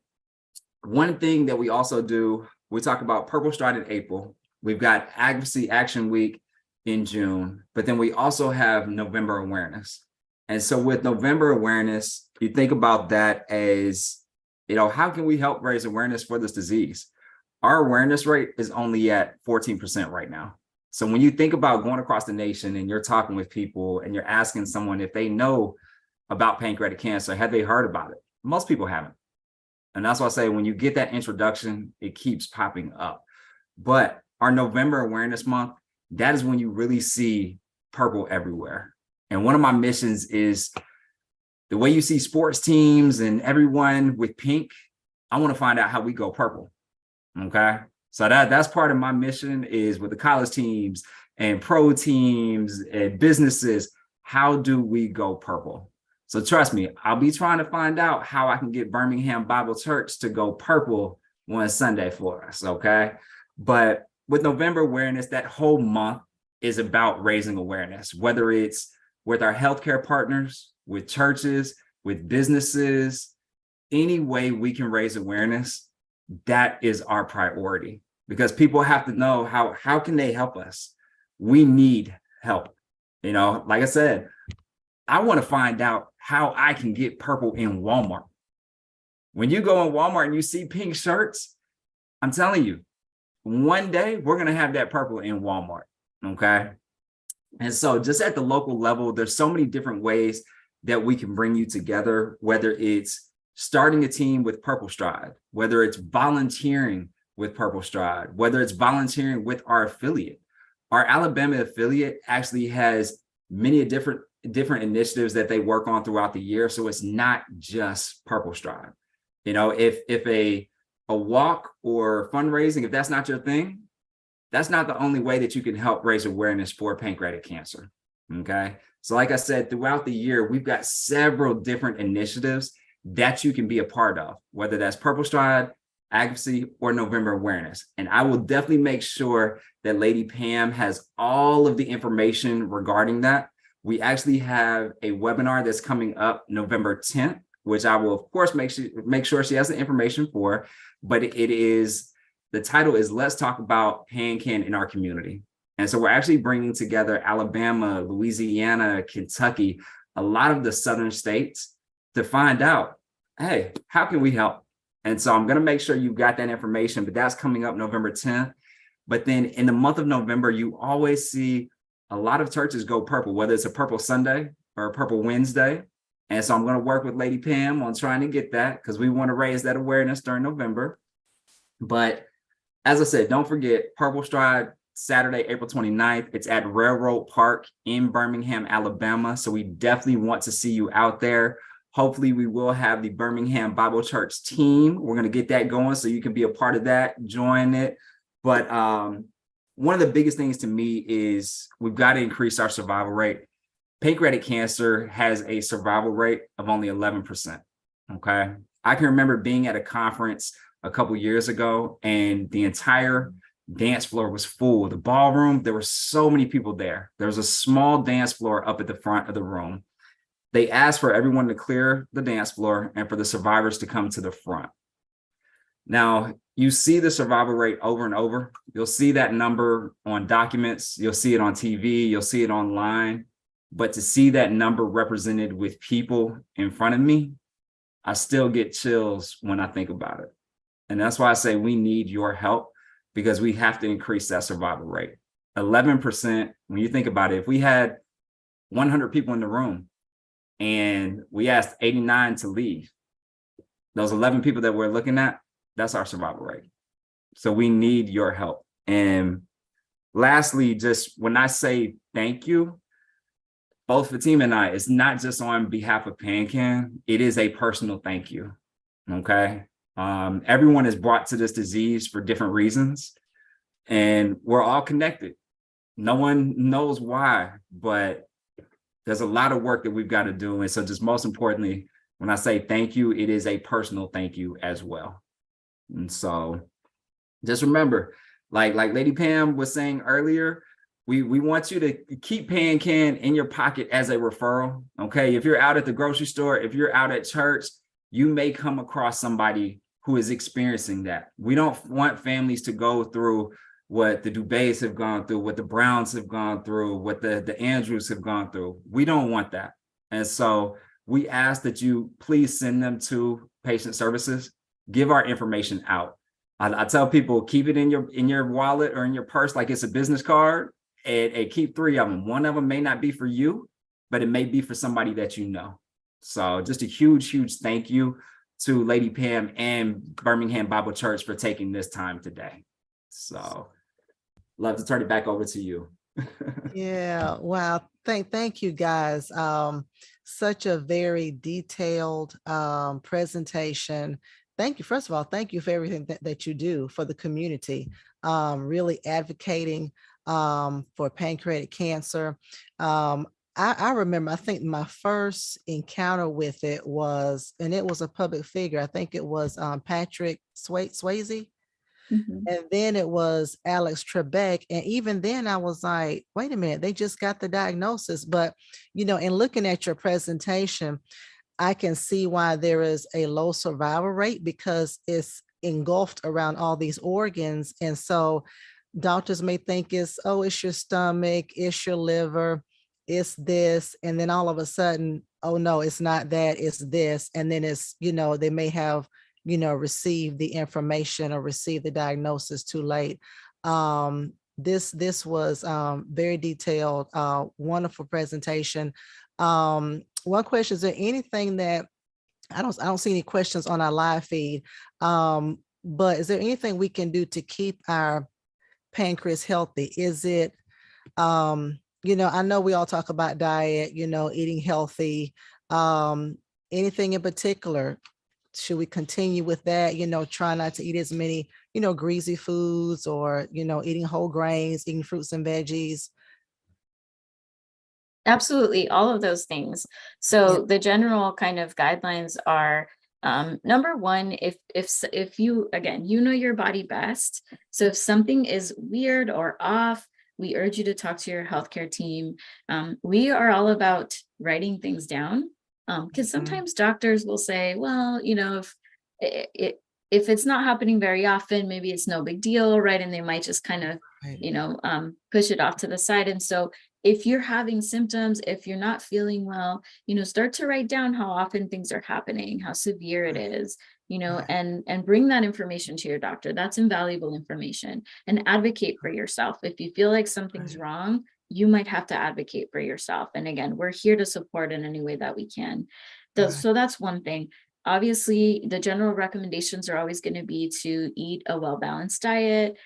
one thing that we also do, we talk about Purple Stride in April. We've got Advocacy Action Week in June, but then we also have November awareness. And so with November awareness, you think about that as, how can we help raise awareness for this disease? Our awareness rate is only at 14% right now. So when you think about going across the nation and you're talking with people and you're asking someone if they know about pancreatic cancer, have they heard about it? Most people haven't. And that's why I say when you get that introduction, it keeps popping up. But our November awareness month, that is when you really see purple everywhere. And one of my missions is the way you see sports teams and everyone with pink, I want to find out how we go purple. Okay. So that's part of my mission is with the college teams and pro teams and businesses, how do we go purple? So trust me, I'll be trying to find out how I can get Birmingham Bible Church to go purple one Sunday for us. Okay. But with November awareness, that whole month is about raising awareness, whether it's with our healthcare partners, with churches, with businesses, any way we can raise awareness, that is our priority, because people have to know how can they help us? We need help. Like I said, I want to find out how I can get purple in Walmart. When you go in Walmart and you see pink shirts, I'm telling you, one day we're going to have that purple in Walmart. Okay. And so just at the local level, there's so many different ways that we can bring you together, whether it's starting a team with Purple Stride, whether it's volunteering with Purple Stride, whether it's volunteering with our affiliate. Our Alabama affiliate actually has many different initiatives that they work on throughout the year. So it's not just Purple Stride. If a walk or fundraising, if that's not your thing, that's not the only way that you can help raise awareness for pancreatic cancer. Okay. So like I said, throughout the year, we've got several different initiatives that you can be a part of, whether that's Purple Stride, Advocacy, or November awareness. And I will definitely make sure that Lady Pam has all of the information regarding that. We actually have a webinar that's coming up November 10th, which I will, of course, make sure she has the information for, but the title is Let's Talk About PanCan in Our Community. And so we're actually bringing together Alabama, Louisiana, Kentucky, a lot of the southern states to find out, hey, how can we help? And so I'm going to make sure you've got that information, but that's coming up November 10th. But then in the month of November, you always see a lot of churches go purple, whether it's a Purple Sunday or a Purple Wednesday. And so I'm going to work with Lady Pam on trying to get that, because we want to raise that awareness during November. But as I said, don't forget Purple Stride, Saturday, April 29th. It's at Railroad Park in Birmingham, Alabama. So we definitely want to see you out there. Hopefully we will have the Birmingham Bible Church team. We're going to get that going so you can be a part of that, join it. But one of the biggest things to me is we've got to increase our survival rate. Pancreatic cancer has a survival rate of only 11%. Okay. I can remember being at a conference a couple years ago and the entire dance floor was full. The ballroom, there were so many people there. There was a small dance floor up at the front of the room. They asked for everyone to clear the dance floor and for the survivors to come to the front. Now, you see the survival rate over and over. You'll see that number on documents. You'll see it on TV. You'll see it online. But to see that number represented with people in front of me, I still get chills when I think about it. And that's why I say we need your help, because we have to increase that survival rate. 11%, when you think about it, if we had 100 people in the room and we asked 89 to leave, those 11 people that we're looking at, that's our survival rate. So we need your help. And lastly, just when I say thank you, both Fatima and I, it's not just on behalf of PanCan, it is a personal thank you. Okay. Everyone is brought to this disease for different reasons, and we're all connected. No one knows why, but there's a lot of work that we've got to do. And so just most importantly, when I say thank you, it is a personal thank you as well. And so just remember, like Lady Pam was saying earlier, we want you to keep PanCan in your pocket as a referral. Okay. If you're out at the grocery store, if you're out at church, you may come across somebody who is experiencing that. We don't want families to go through what the Dubays have gone through, what the Browns have gone through, what the Andrews have gone through. We don't want that. And so we ask that you please send them to patient services, give our information out. I tell people, keep it in your wallet or in your purse like it's a business card, and keep 3 of them. One of them may not be for you, but it may be for somebody that you know. So just a huge, huge thank you to Lady Pam and Birmingham Bible Church for taking this time today. So love to turn it back over to you. Yeah, wow. Thank you guys. Such a very detailed presentation. Thank you. First of all, thank you for everything that you do for the community, really advocating for pancreatic cancer. I remember, I think my first encounter with it was, and it was a public figure. I think it was Patrick Swayze. And then it was Alex Trebek. And even then I was like, wait a minute, they just got the diagnosis. But, you know, in looking at your presentation, I can see why there is a low survival rate, because it's engulfed around all these organs. And so doctors may think it's your stomach, it's your liver, it's this. And then all of a sudden, oh no, it's not that, it's this. And then it's, you know, they may have, you know, receive the information or receive the diagnosis too late. This was very detailed, wonderful presentation. One question, is there anything that, I don't see any questions on our live feed, but is there anything we can do to keep our pancreas healthy? Is it, you know, I know we all talk about diet, you know, eating healthy, anything in particular? Should we continue with that? You know, try not to eat as many, you know, greasy foods, or, you know, eating whole grains, eating fruits and veggies. Absolutely, all of those things. So the general kind of guidelines are, number one, if you, again, you know your body best. So if something is weird or off, we urge you to talk to your healthcare team. We are all about writing things down, because sometimes doctors will say, well, you know, if it's not happening very often, maybe it's no big deal, right? And they might just kind of, you know, push it off to the side. And so if you're having symptoms, if you're not feeling well, you know, start to write down how often things are happening, how severe it is, you know, and bring that information to your doctor. That's invaluable information. And advocate for yourself. If you feel like something's wrong, you might have to advocate for yourself. And again, we're here to support in any way that we can. So that's one thing. Obviously, the general recommendations are always going to be to eat a well-balanced diet.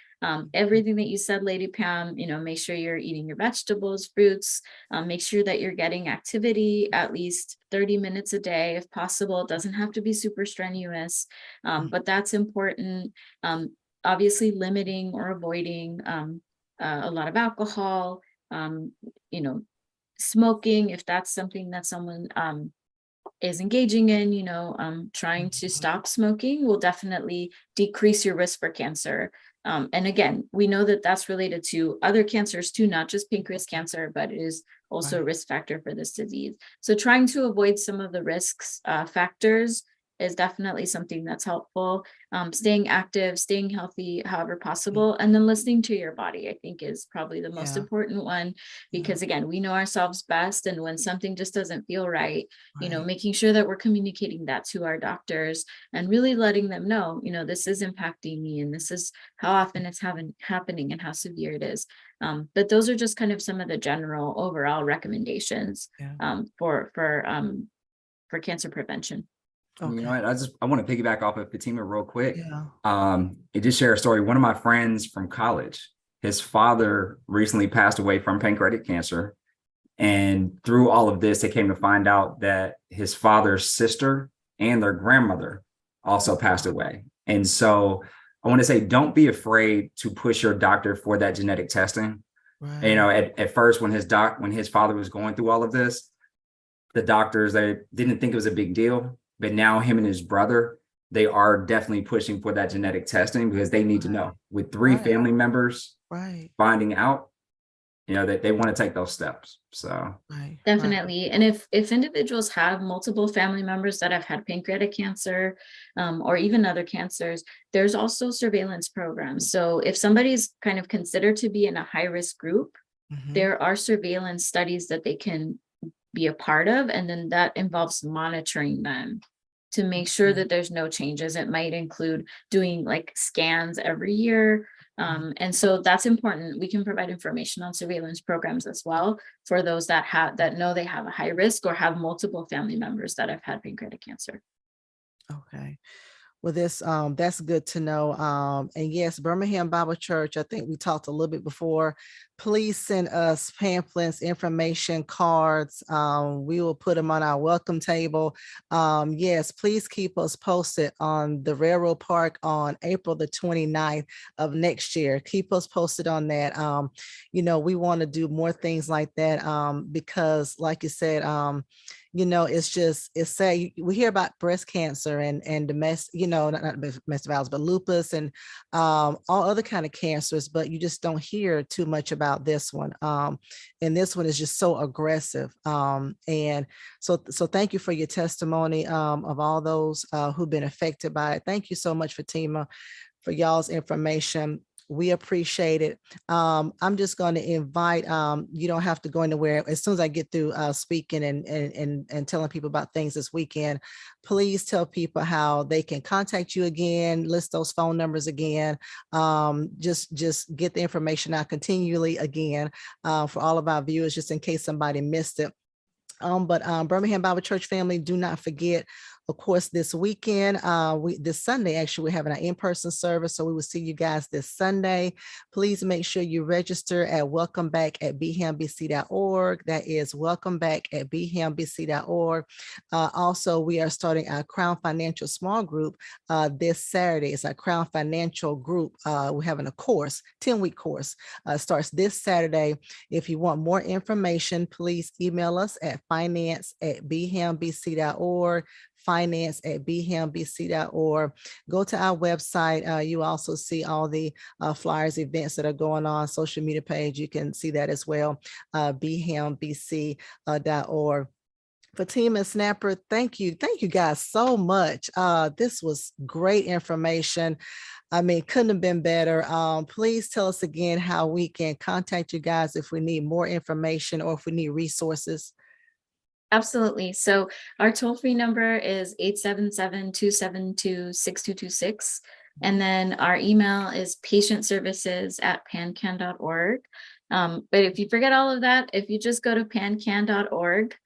Everything that you said, Lady Pam, you know, make sure you're eating your vegetables, fruits, make sure that you're getting activity at least 30 minutes a day, if possible. It doesn't have to be super strenuous, but that's important. Obviously, limiting or avoiding a lot of alcohol, you know, smoking, if that's something that someone is engaging in, you know, trying to stop smoking will definitely decrease your risk for cancer. And again, we know that that's related to other cancers too, not just pancreas cancer, but it is also a risk factor for this disease. So trying to avoid some of the risks factors is definitely something that's helpful. Staying active, staying healthy, however possible, and then listening to your body, I think, is probably the most important one, because again, we know ourselves best. And when something just doesn't feel right, you know, making sure that we're communicating that to our doctors and really letting them know, you know, this is impacting me and this is how often it's happening and how severe it is. But those are just kind of some of the general overall recommendations for cancer prevention. You know what? I want to piggyback off of Fatima real quick. Yeah. It just share a story. One of my friends from college, his father recently passed away from pancreatic cancer. And through all of this, they came to find out that his father's sister and their grandmother also passed away. And so I want to say, don't be afraid to push your doctor for that genetic testing. You know, at first, when his father was going through all of this, the doctors, they didn't think it was a big deal. But now him and his brother, they are definitely pushing for that genetic testing, because they need to know. With 3 family members finding out, that they want to take those steps. So Right. Definitely. And if individuals have multiple family members that have had pancreatic cancer, or even other cancers, there's also surveillance programs. So if somebody's kind of considered to be in a high risk group, Mhm. there are surveillance studies that they can be a part of, and then that involves monitoring them to make sure Okay. that there's no changes. It might include doing like scans every year. And so that's important. We can provide information on surveillance programs as well for those that know they have a high risk or have multiple family members that have had pancreatic cancer. Okay. Well, that's good to know. And yes, Birmingham Bible Church, I think we talked a little bit before. Please send us pamphlets, information, cards. We will put them on our welcome table. Yes, please keep us posted on the Railroad Park on April the 29th of next year. Keep us posted on that. We want to do more things like that because like you said, it's sad. We hear about breast cancer and domestic, not domestic violence, but lupus and all other kind of cancers, but you just don't hear too much about this one. And this one is just so aggressive. And so thank you for your testimony of all those who've been affected by it. Thank you so much, Fatima, for y'all's information. We appreciate it. I'm just going to invite, you don't have to go anywhere. As soon as I get through speaking and telling people about things this weekend, please tell people how they can contact you again, list those phone numbers again. Just get the information out continually again for all of our viewers, just in case somebody missed it. But Birmingham Bible Church family, do not forget, of course, this weekend, this Sunday, actually, we're having an in-person service. So we will see you guys this Sunday. Please make sure you register at welcomeback@bhambc.org. That is welcomeback@bhambc.org. Also, we are starting our Crown Financial Small Group this Saturday. It's our Crown Financial Group. We're having a course, 10-week course, starts this Saturday. If you want more information, please email us at finance@bhambc.org, finance@bhambc.org. Go to our website. You also see all the flyers, events that are going on, social media page. You can see that as well, bhambc.org. Fatima, Snapper, thank you. Thank you guys so much. This was great information. I mean, couldn't have been better. Please tell us again how we can contact you guys if we need more information or if we need resources. Absolutely. So our toll-free number is 877-272-6226. And then our email is patientservices@pancan.org. But if you forget all of that, if you just go to pancan.org,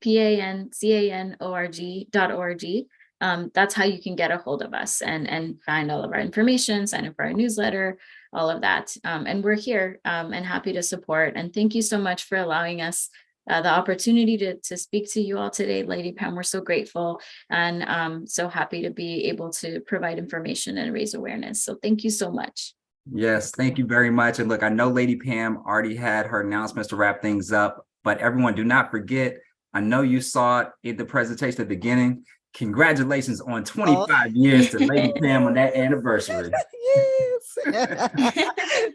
pancanorg.org, that's how you can get a hold of us and find all of our information, sign up for our newsletter, all of that. And we're here and happy to support. And thank you so much for allowing us the opportunity to speak to you all today, Lady Pam. We're so grateful and so happy to be able to provide information and raise awareness. So thank you so much. yes, thank you very much. And look, I know Lady Pam already had her announcements to wrap things up, but everyone, do not forget, I know you saw it in the presentation at the beginning. Congratulations on 25 years to Lady Pam on that anniversary. Yes.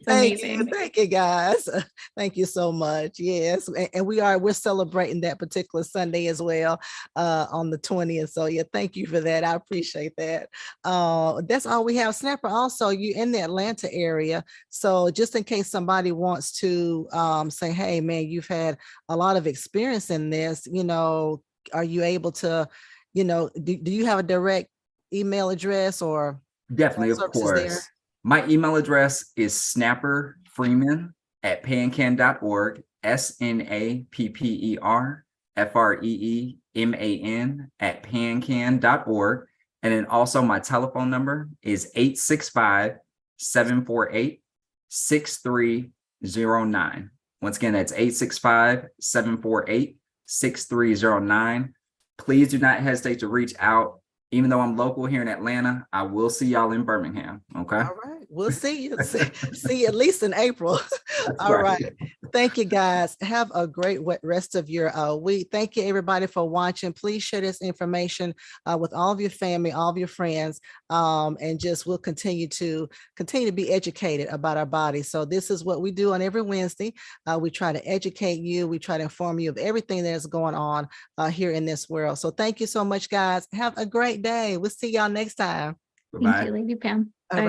Amazing. Thank you, guys. Thank you so much. Yes. And we're celebrating that particular Sunday as well on the 20th. So yeah, thank you for that. I appreciate that. That's all we have. Snapper, also you in the Atlanta area. So just in case somebody wants to say, hey man, you've had a lot of experience in this, are you able to, do you have a direct email address or Definitely, of course. There? My email address is snapperfreeman@pancan.org, snapperfreeman@pancan.org. And then also my telephone number is 865-748-6309. Once again, that's 865-748-6309. Please do not hesitate to reach out. Even though I'm local here in Atlanta, I will see y'all in Birmingham. Okay. All right. We'll see you. See you at least in April. All right. Thank you, guys. Have a great rest of your week. Thank you, everybody, for watching. Please share this information with all of your family, all of your friends, and just we'll continue to be educated about our bodies. So this is what we do on every Wednesday. We try to educate you. We try to inform you of everything that is going on here in this world. So thank you so much, guys. Have a great day. We'll see y'all next time. Thank you, Lady Pam. All right.